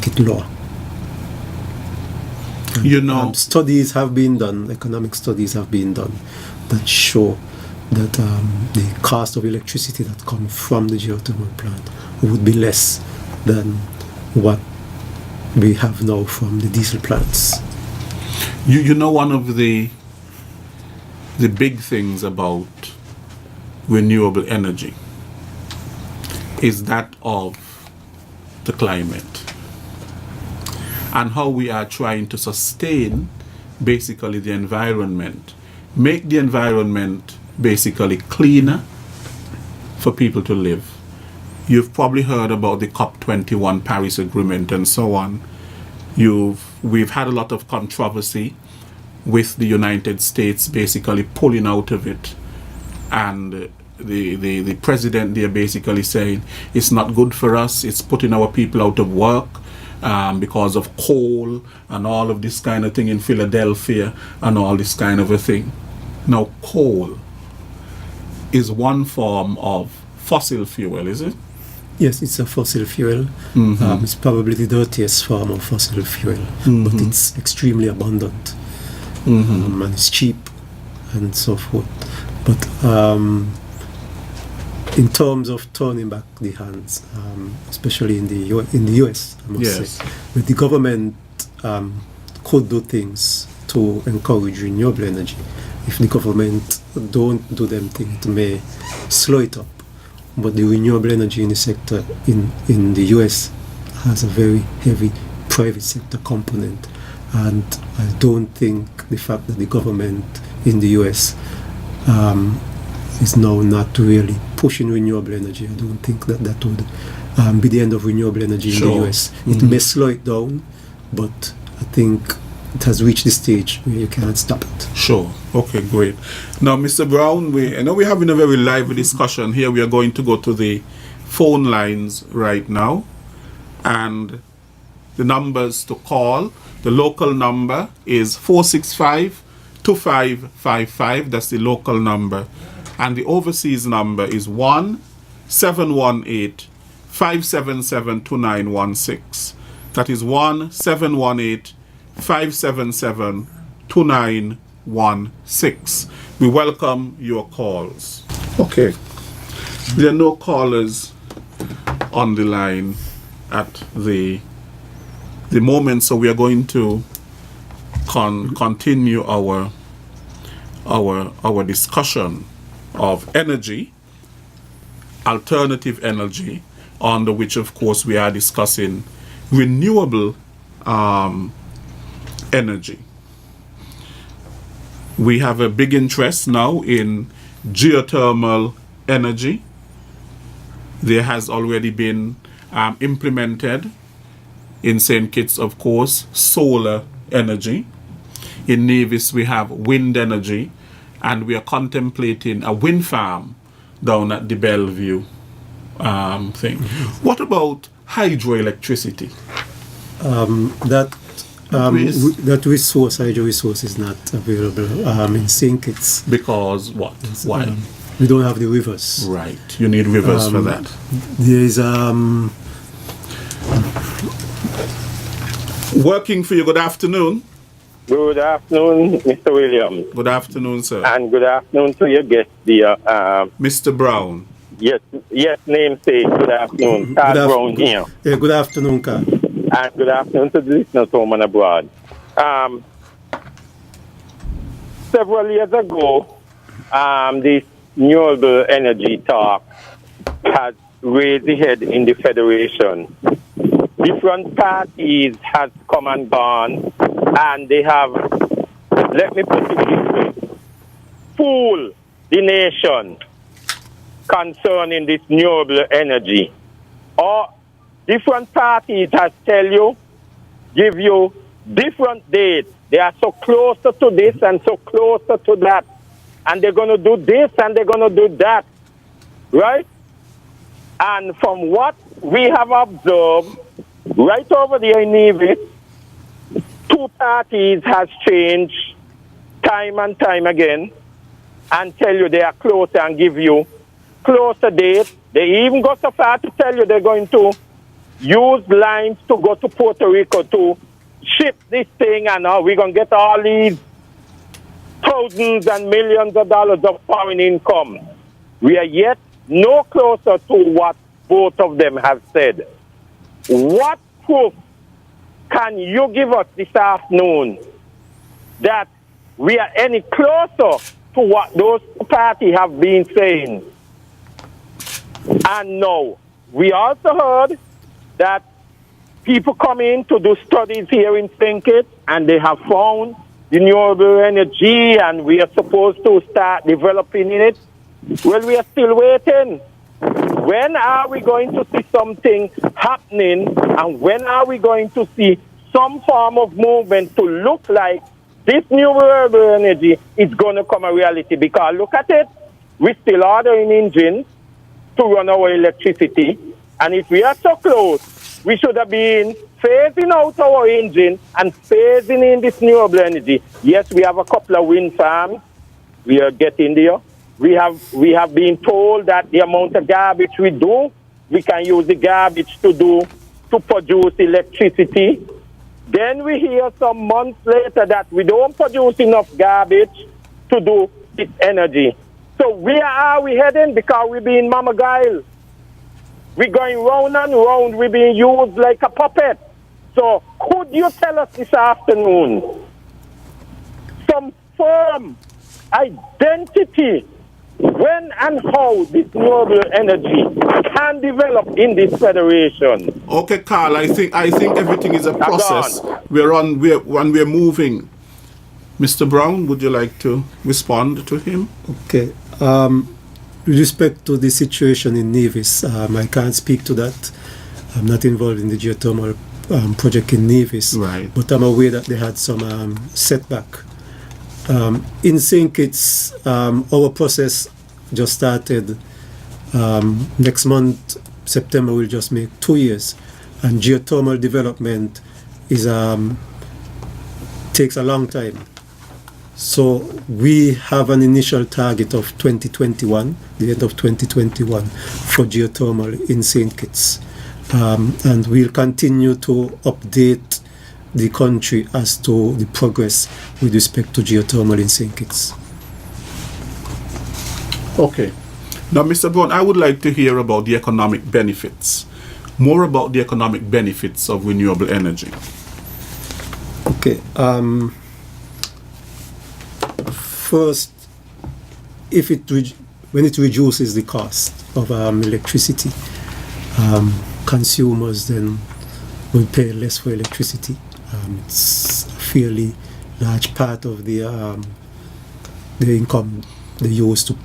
it lower. Studies have been done, economic studies have been done that show that the cost of electricity that comes from the geothermal plant would be less than what we have now from the diesel plants. One of the big things about renewable energy is that of the climate, and how we are trying to sustain basically the environment, make the environment basically cleaner for people to live. You've probably heard about the COP21 Paris Agreement and so on. We've had a lot of controversy with the United States basically pulling out of it, and the president there basically saying it's not good for us, it's putting our people out of work because of coal and all of this kind of thing in Philadelphia and all this kind of a thing. Now, coal is one form of fossil fuel, is it? Yes, it's a fossil fuel. It's probably the dirtiest form of fossil fuel, but it's extremely abundant, and it's cheap and so forth. But in terms of turning back the hands, especially in the US, I must say, but the government could do things to encourage renewable energy. If the government don't do them things, it may slow it up. But the renewable energy in the sector in the US has a very heavy private sector component, and I don't think the fact that the government in the US is now not really pushing renewable energy, I don't think that would be the end of renewable energy in the US. It may slow it down, but I think it has reached the stage where you cannot stop it. Sure. Okay, great. Now, Mr. Brown, I know we're having a very lively discussion here. We are going to go to the phone lines right now. And the numbers to call, the local number is 465-2555. That's the local number. And the overseas number is 1-718-577-2916. That is 1-718-577-2916. We welcome your calls. Okay. There are no callers on the line at the moment, so we are going to continue our discussion of energy, alternative energy, under which of course we are discussing renewable energy. We have a big interest now in geothermal energy. There has already been implemented in St. Kitts, of course, solar energy. In Nevis we have wind energy, and we are contemplating a wind farm down at the Bellevue thing. What about hydroelectricity? That resource, hydro resource, is not available in St. Kitts. Because what? Why? We don't have the rivers. Right. You need rivers for that. There is working for you. Good afternoon. Good afternoon, Mr. Williams, Good afternoon, sir. and good afternoon to your guest, dear. Mr. Brown. Yes, namesake. Good afternoon, Carl Brown here, Yeah, good afternoon, Carl. and good afternoon to the listeners home and abroad. Several years ago, this renewable energy talk has raised the head in the Federation. Different parties has come and gone, and they have, let me put it this way, fooled the nation concerning this renewable energy. Or different parties has give you different dates. They are so closer to this and so closer to that. And they're going to do this and they're going to do that. Right? And from what we have observed, right over there in Nevis, two parties has changed time and time again and tell you they are closer and give you closer dates. They even go so far to tell you they're going to use lines to go to Puerto Rico to ship this thing, and we're going to get all these thousands and millions of dollars of foreign income. We are yet no closer to what both of them have said. What proof can you give us this afternoon that we are any closer to what those parties have been saying? And no, we also heard that people come in to do studies here in St. Kitts, and they have found renewable energy, and we are supposed to start developing in it. Well, we are still waiting. When are we going to see something happening, and when are we going to see some form of movement to look like this renewable energy is going to come a reality? Because look at it, we're still ordering engines to run our electricity, and if we are so close, we should have been phasing out our engine and phasing in this renewable energy. Yes, we have a couple of wind farms. We are getting there. We have been told that the amount of garbage we do, we can use the garbage to produce electricity. Then we hear some months later that we don't produce enough garbage to do this energy. So where are we heading? Because we're being mama-guiled. We're going round and round. We're being used like a puppet. So could you tell us this afternoon some firm identity when and how this renewable energy can develop in this federation? Okay, Carl, I think everything is a process. We're moving. Mr. Brown, would you like to respond to him? Okay. With respect to the situation in Nevis, I can't speak to that. I'm not involved in the geothermal project in Nevis, right. But I'm aware that they had some setback. In St. Kitts, our process just started. Next month, September, will just make 2 years, and geothermal development is takes a long time. So we have an initial target of 2021, the end of 2021, for geothermal in St. Kitts. And we'll continue to update the country as to the progress with respect to geothermal in St. Kitts. Okay. Now, Mr. Brown, I would like to hear about the economic benefits, more about the economic benefits of renewable energy. Okay. First, when it reduces the cost of electricity, consumers then will pay less for electricity. It's a fairly large part of the income they use to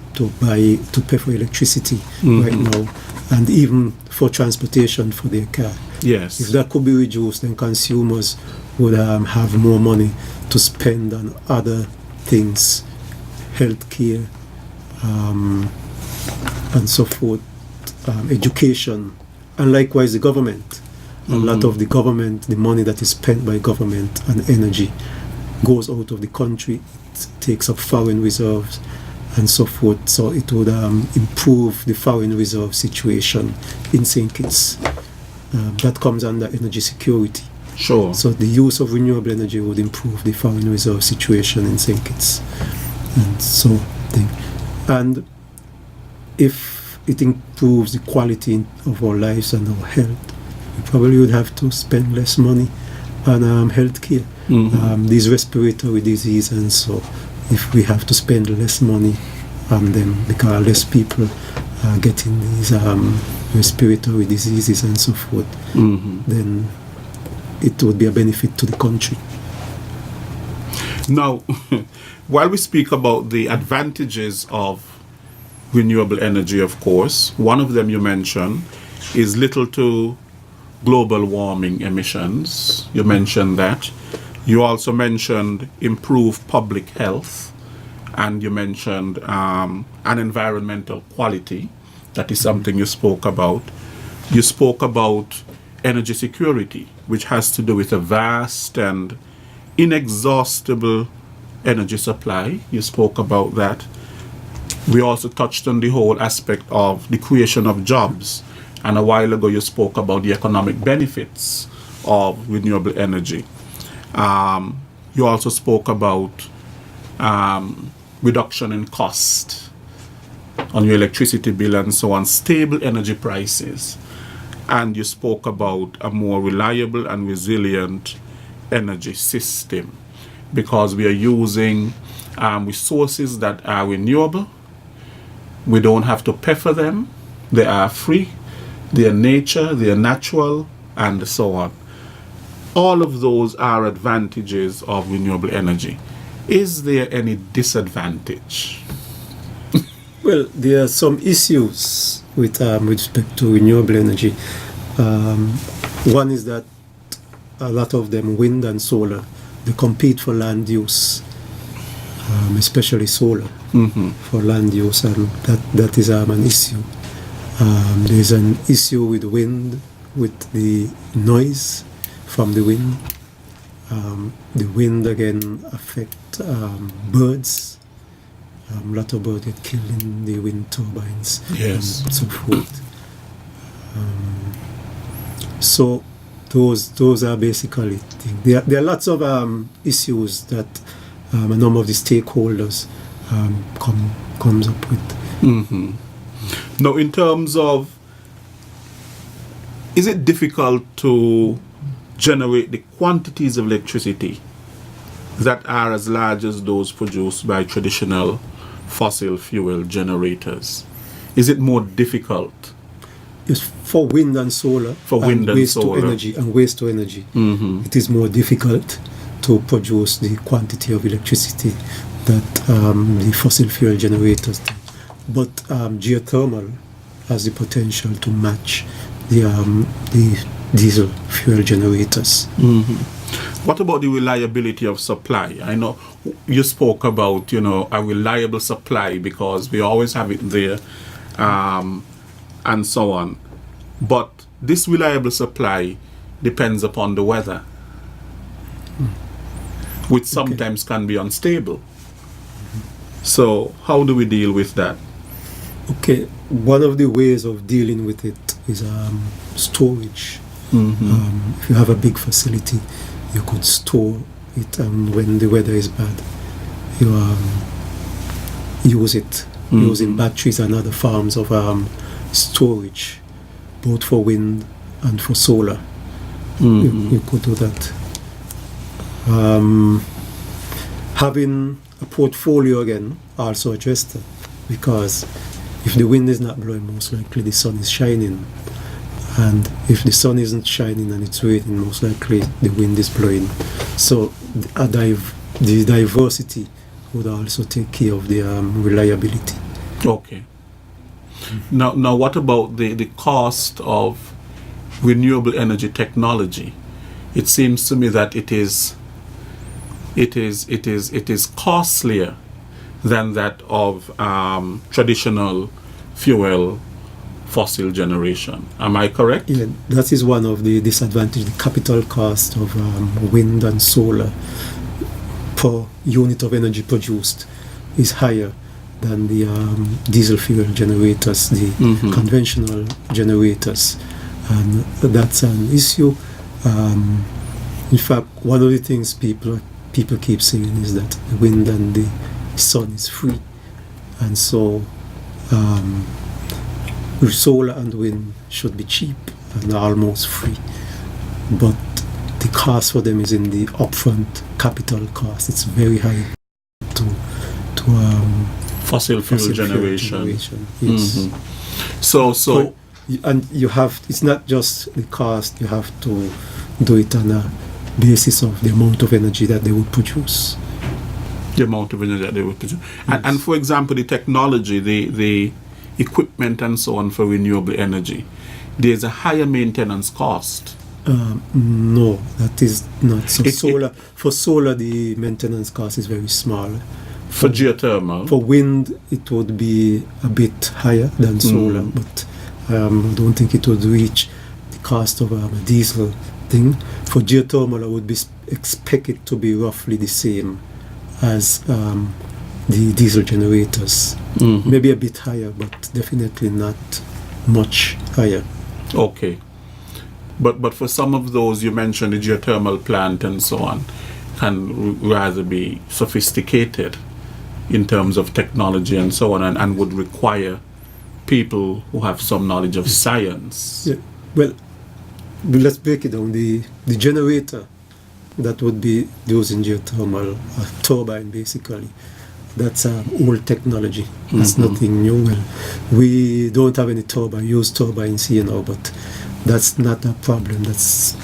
pay for electricity right now, and even for transportation for their car. Yes. If that could be reduced, then consumers would have more money to spend on other things, healthcare, and so forth, education, and likewise the government. A lot of the money that is spent by government on energy goes out of the country. It takes up foreign reserves and so forth. So it would improve the foreign reserve situation in St. Kitts. That comes under energy security. Sure. So the use of renewable energy would improve the foreign reserve situation in St. Kitts. And so, and if it improves the quality of our lives and our health, we probably would have to spend less money on health care. These respiratory diseases, and so if we have to spend less money on them because less people are getting these respiratory diseases and so forth, then it would be a benefit to the country. Now, while we speak about the advantages of renewable energy, of course, one of them you mentioned is little to global warming emissions. You mentioned that. You also mentioned improved public health, and you mentioned an environmental quality. That is something you spoke about. You spoke about energy security, which has to do with a vast and inexhaustible energy supply. You spoke about that. We also touched on the whole aspect of the creation of jobs. And a while ago, you spoke about the economic benefits of renewable energy. You also spoke about reduction in cost on your electricity bill and so on, stable energy prices. And you spoke about a more reliable and resilient energy system because we are using resources that are renewable. We don't have to pay for them. They are free. They are nature, they are natural, and so on. All of those are advantages of renewable energy. Is there any disadvantage? Well, there are some issues with respect to renewable energy. One is that a lot of them, wind and solar, they compete for land use, especially solar for land use, and that is an issue. There's an issue with wind, with the noise from the wind. The wind again affect birds. A lot of birds get killed in the wind turbines. Yes. And so forth. So those are basically things. There are lots of issues that a number of the stakeholders comes up with. Now, in terms of, is it difficult to generate the quantities of electricity that are as large as those produced by traditional fossil fuel generators? Is it more difficult? Yes, for wind and solar, For wind and solar. Waste to energy, it is more difficult to produce the quantity of electricity that the fossil fuel generators do. But geothermal has the potential to match the diesel fuel generators. What about the reliability of supply? I know you spoke about, a reliable supply because we always have it there, and so on. But this reliable supply depends upon the weather, which sometimes can be unstable. So how do we deal with that? Okay, one of the ways of dealing with it is storage. If you have a big facility, you could store it, and when the weather is bad, you use it using batteries and other forms of storage, both for wind and for solar. You could do that. Having a portfolio again also addressed that, because if the wind is not blowing, most likely the sun is shining. And if the sun isn't shining and it's raining, most likely the wind is blowing. So the diversity would also take care of the reliability. Okay. Now, what about the cost of renewable energy technology? It seems to me that it is costlier than that of traditional fuel fossil generation. Am I correct? Yeah, that is one of the disadvantages. The capital cost of wind and solar per unit of energy produced is higher than the diesel fuel generators, the conventional generators, and that's an issue. In fact, one of the things people keep saying is that the wind and the sun is free, and so solar and wind should be cheap and almost free, but the cost for them is in the upfront capital cost. It's very high to fossil fuel generation. Yes. So and you have, it's not just the cost, you have to do it on a basis of the amount of energy that they would produce. The amount of energy that they would produce. And for example, the technology, the equipment and so on for renewable energy, there's a higher maintenance cost. No, that is not so. For solar, the maintenance cost is very small. For geothermal? For wind, it would be a bit higher than solar, but I don't think it would reach the cost of a diesel thing. For geothermal, I would expect it to be roughly the same as the diesel generators. Maybe a bit higher, but definitely not much higher. Okay. But for some of those, you mentioned the geothermal plant and so on, can rather be sophisticated in terms of technology and so on, and would require people who have some knowledge of science. Yeah. Well, let's break it down. The generator that would be used in geothermal, a turbine basically, that's old technology. That's nothing new. Well, we don't have any use turbines here now, but that's not a problem. That's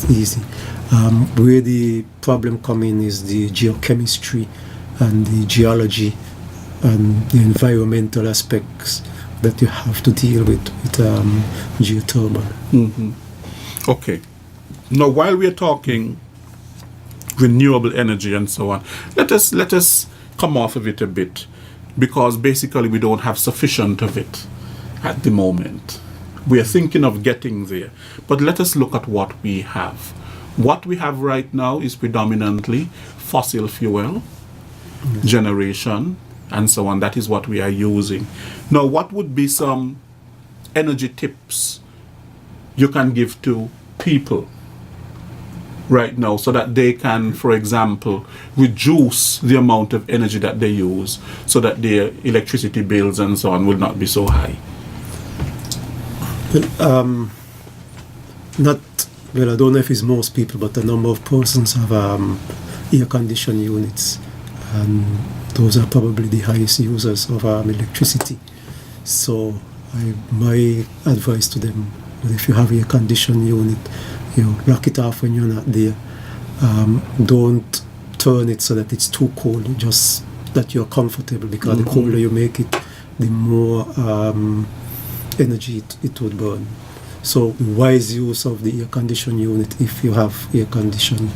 easy. Where the problem come in is the geochemistry and the geology and the environmental aspects that you have to deal with geothermal. Okay. Now, while we are talking renewable energy and so on, let us come off of it a bit, because basically we don't have sufficient of it at the moment. We are thinking of getting there, but let us look at what we have. What we have right now is predominantly fossil fuel generation and so on. That is what we are using. Now, what would be some energy tips you can give to people right now so that they can, for example, reduce the amount of energy that they use so that their electricity bills and so on will not be so high? I don't know if it's most people, but a number of persons have air conditioning units, and those are probably the highest users of electricity. So my advice to them, if you have air conditioning unit, lock it off when you're not there. Don't turn it so that it's too cold, just that you're comfortable, because the colder you make it, the more energy it would burn. So wise use of the air conditioning unit if you have air conditioning,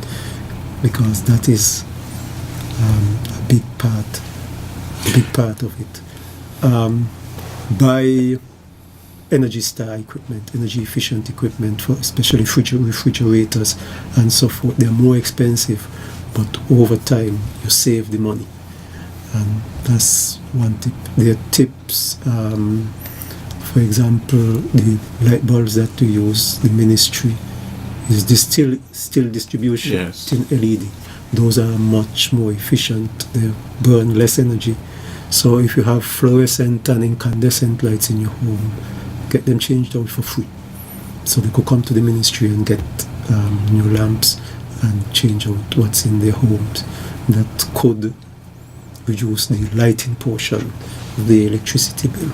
because that is a big part of it. Buy Energy Star equipment, energy efficient equipment, for especially refrigerators and so forth. They're more expensive, but over time you save the money, and that's one tip. There are tips. For example, the light bulbs that we use, the ministry, is the still distribution, yes, in LED. Those are much more efficient. They burn less energy. So if you have fluorescent and incandescent lights in your home, get them changed out for free. So they could come to the ministry and get new lamps and change out what's in their homes. That could reduce the lighting portion of the electricity bill.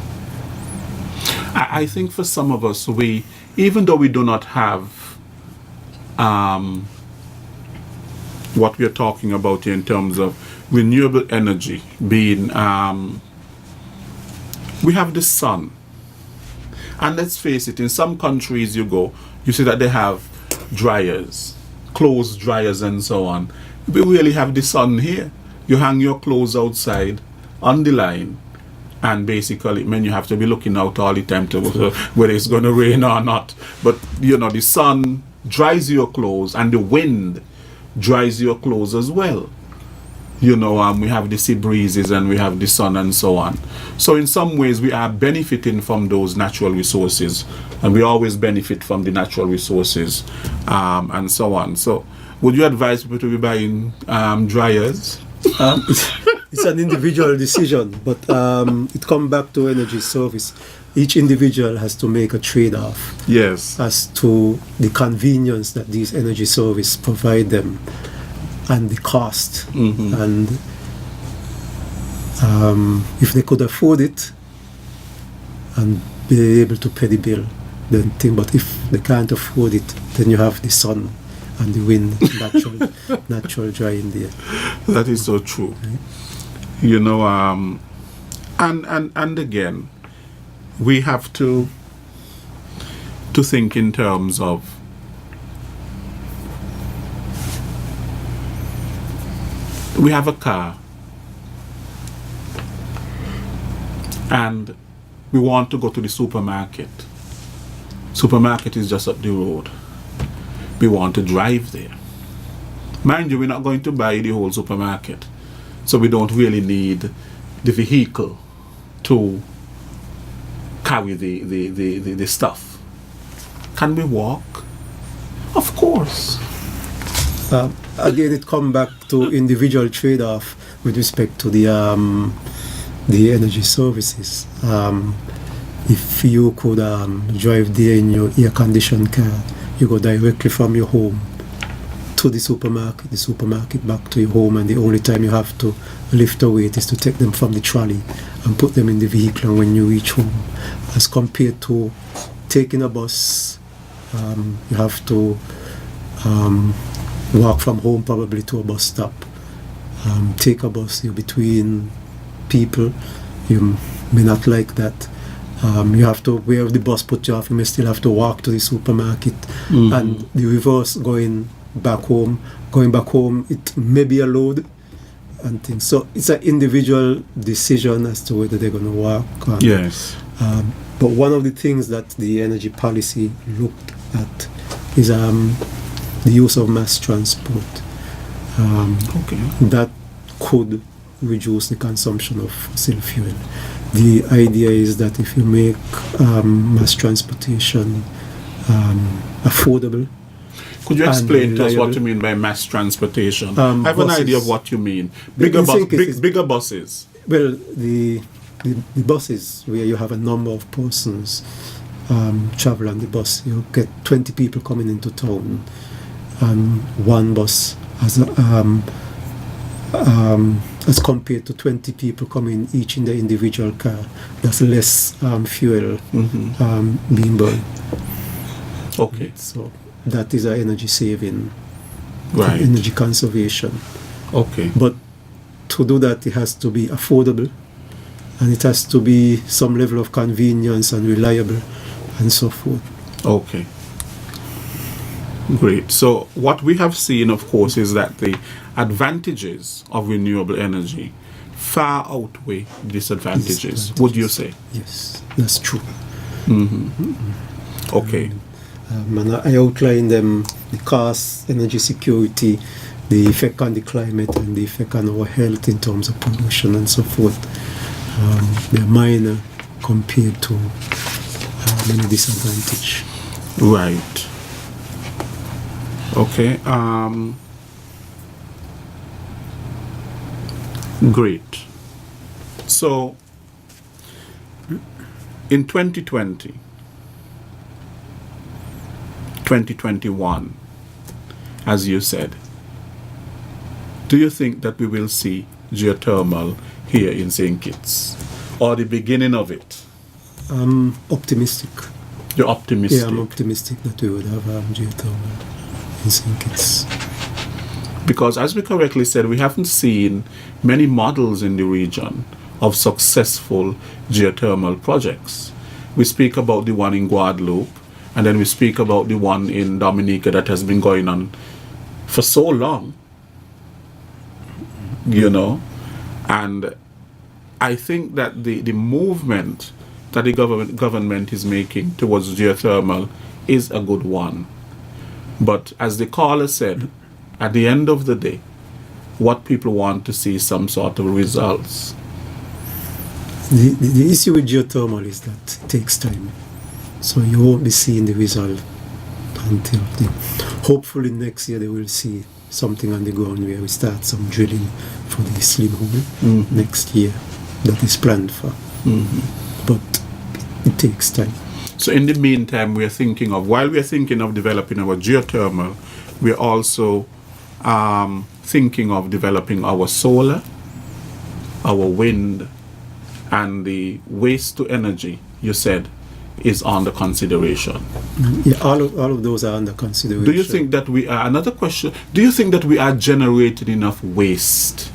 I think for some of us, even though we do not have what we are talking about here in terms of renewable energy being, we have the sun. And let's face it, in some countries you see that they have dryers, clothes dryers and so on. We really have the sun here. You hang your clothes outside on the line, and basically, you have to be looking out all the time to whether it's going to rain or not. But, the sun dries your clothes and the wind dries your clothes as well. We have the sea breezes and we have the sun and so on. So in some ways, we are benefiting from those natural resources, and we always benefit from the natural resources and so on. So Would you advise people to be buying dryers? It's an individual decision, but it comes back to energy service. Each individual has to make a trade-off Yes. as to the convenience that these energy services provide them and the cost. And if they could afford it and be able to pay the bill, then think. But if they can't afford it, then you have the sun and the wind, natural drying there. That is so true. You know, and again, we have to think in terms of we have a car and we want to go to the supermarket. Supermarket is just up the road. We want to drive there. Mind you, we're not going to buy the whole supermarket. So we don't really need the vehicle to carry the stuff. Can we walk? Of course. Again, it comes back to individual trade-off with respect to the energy services. If you could drive there in your air-conditioned car, you go directly from your home to the supermarket back to your home, and the only time you have to lift a weight is to take them from the trolley and put them in the vehicle and when you reach home. As compared to taking a bus, you have to walk from home probably to a bus stop. Take a bus, you're between people, you may not like that. You have to, where the bus put you off, you may still have to walk to the supermarket. And the reverse, going back home, it may be a load and things. So it's an individual decision as to whether they're going to walk. Yes. But one of the things that the energy policy looked at is the use of mass transport. That could reduce the consumption of fossil fuel. The idea is that if you make mass transportation affordable. Could you explain to us what you mean by mass transportation? I have an idea of what you mean. Bigger buses. Well, the buses where you have a number of persons travel on the bus. You get 20 people coming into town, and one bus has as compared to 20 people coming each in the individual car. That's less fuel being burned. Okay. So that is an energy saving, right? Energy conservation. Okay. But to do that, it has to be affordable, and it has to be some level of convenience and reliable, and so forth. Okay. Great. So what we have seen, of course, is that the advantages of renewable energy far outweigh disadvantages. Would you say? Yes, that's true. Okay. And I outlined them, the cost, energy security, the effect on the climate, and the effect on our health in terms of pollution and so forth. They're minor compared to many disadvantages. Right. Okay. Great. So, in 2020, 2021, as you said, do you think that we will see geothermal here in St. Kitts, or the beginning of it? I'm optimistic. You're optimistic? Yeah, I'm optimistic that we would have geothermal in St. Kitts. Because, as we correctly said, we haven't seen many models in the region of successful geothermal projects. We speak about the one in Guadeloupe, and then we speak about the one in Dominica that has been going on for so long, you know. And I think that the movement that the government is making towards geothermal is a good one. But as the caller said, at the end of the day, what people want to see is some sort of results. The issue with geothermal is that it takes time. So you won't be seeing the result hopefully next year they will see something on the ground where we start some drilling for the slim hole next year that is planned for. But it takes time. So in the meantime, while we are thinking of developing our geothermal, we are also thinking of developing our solar, our wind, and the waste to energy, you said, is under consideration. Yeah, all of those are under consideration. Do you think that another question, do you think that we are generating enough waste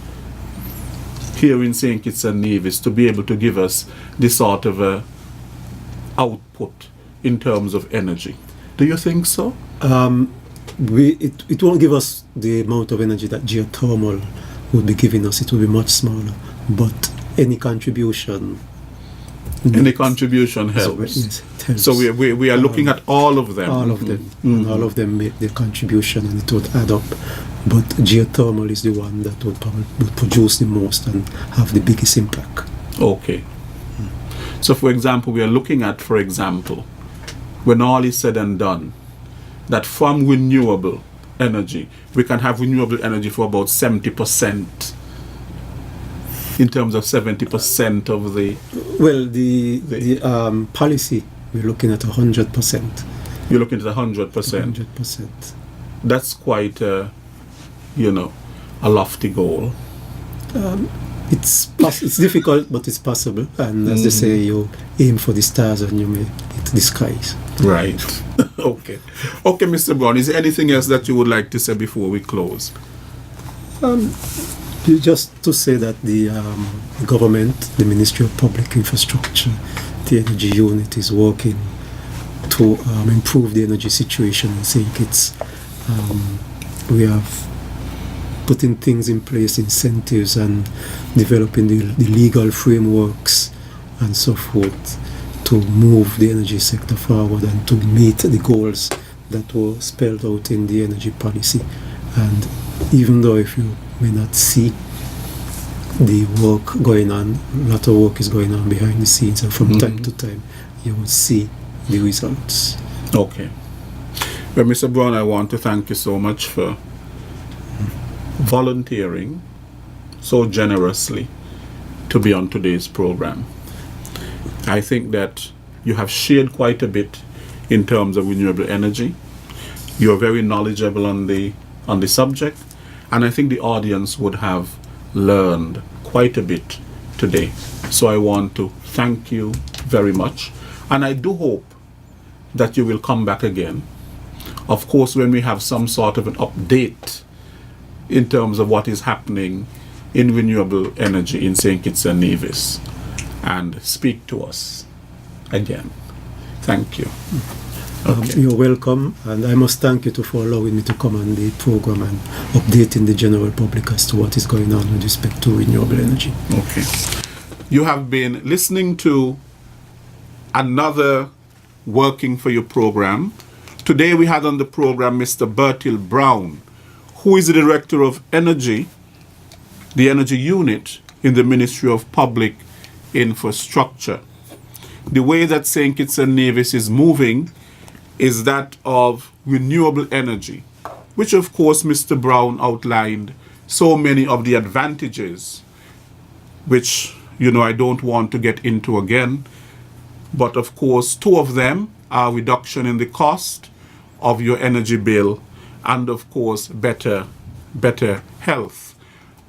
here in St. Kitts and Nevis to be able to give us this sort of a output in terms of energy? Do you think so? It won't give us the amount of energy that geothermal would be giving us. It will be much smaller, but any contribution helps. Yes, it helps. So we are looking at all of them. All of them. And all of them make the contribution and it would add up. But geothermal is the one that would produce the most and have the biggest impact. Okay. So for example, we are looking at, when all is said and done, that from renewable energy, we can have renewable energy for about 70%. In terms of 70% of the... Well, the policy, we're looking at 100%. You're looking at 100%? 100%. That's quite a lofty goal. It's difficult, but it's possible. And as they say, you aim for the stars and you may hit the skies. Right. Okay. Okay, Mr. Brown, is there anything else that you would like to say before we close? Just to say that the government, the Ministry of Public Infrastructure, the Energy Unit is working to improve the energy situation in St. Kitts. We have putting things in place, incentives, and developing the legal frameworks and so forth to move the energy sector forward and to meet the goals that were spelled out in the energy policy. And even though if you may not see the work going on, a lot of work is going on behind the scenes, and from time to time you will see the results. Okay. Well, Mr. Brown, I want to thank you so much for volunteering so generously to be on today's program. I think that you have shared quite a bit in terms of renewable energy. You're very knowledgeable on the subject, and I think the audience would have learned quite a bit today. So I want to thank you very much, and I do hope that you will come back again. Of course, when we have some sort of an update in terms of what is happening in renewable energy in St. Kitts and Nevis, and speak to us again. Thank you. Okay. You're welcome, and I must thank you for allowing me to come on the program and updating the general public as to what is going on with respect to renewable energy. Okay. You have been listening to another Working for You program. Today we had on the program Mr. Bertil Brown, who is the Director of Energy, the Energy Unit in the Ministry of Public Infrastructure. The way that St. Kitts and Nevis is moving is that of renewable energy, which of course Mr. Brown outlined so many of the advantages, which, I don't want to get into again. But of course, two of them are reduction in the cost of your energy bill and of course better health.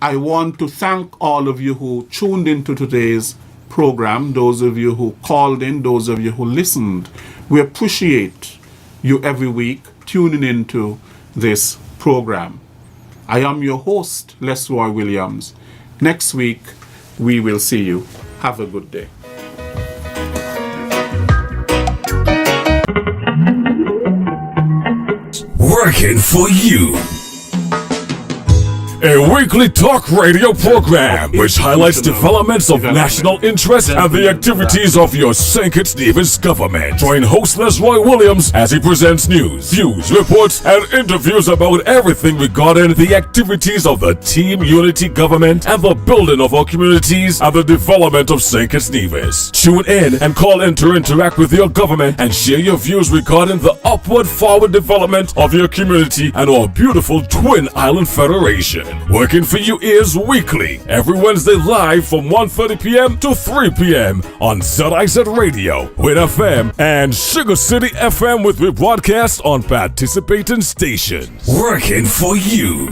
I want to thank all of you who tuned into today's program, those of you who called in, those of you who listened. We appreciate you every week tuning into this program. I am your host, Lesroy Williams. Next week, we will see you. Have a good day. Working for you. a weekly talk radio program which highlights developments of national interest and the activities of your St. Kitts Nevis government. Join host Lesroy Williams as he presents news, views, reports, and interviews about everything regarding the activities of the Team Unity government and the building of our communities and the development of St. Kitts Nevis. Tune in and call in to interact with your government and share your views regarding the upward forward development of your community and our beautiful Twin Island Federation. Working for you is weekly, every Wednesday live from 1:30 p.m. to 3 p.m. on ZIZ Radio, Win FM, and Sugar City FM with rebroadcast on participating stations. Working for you.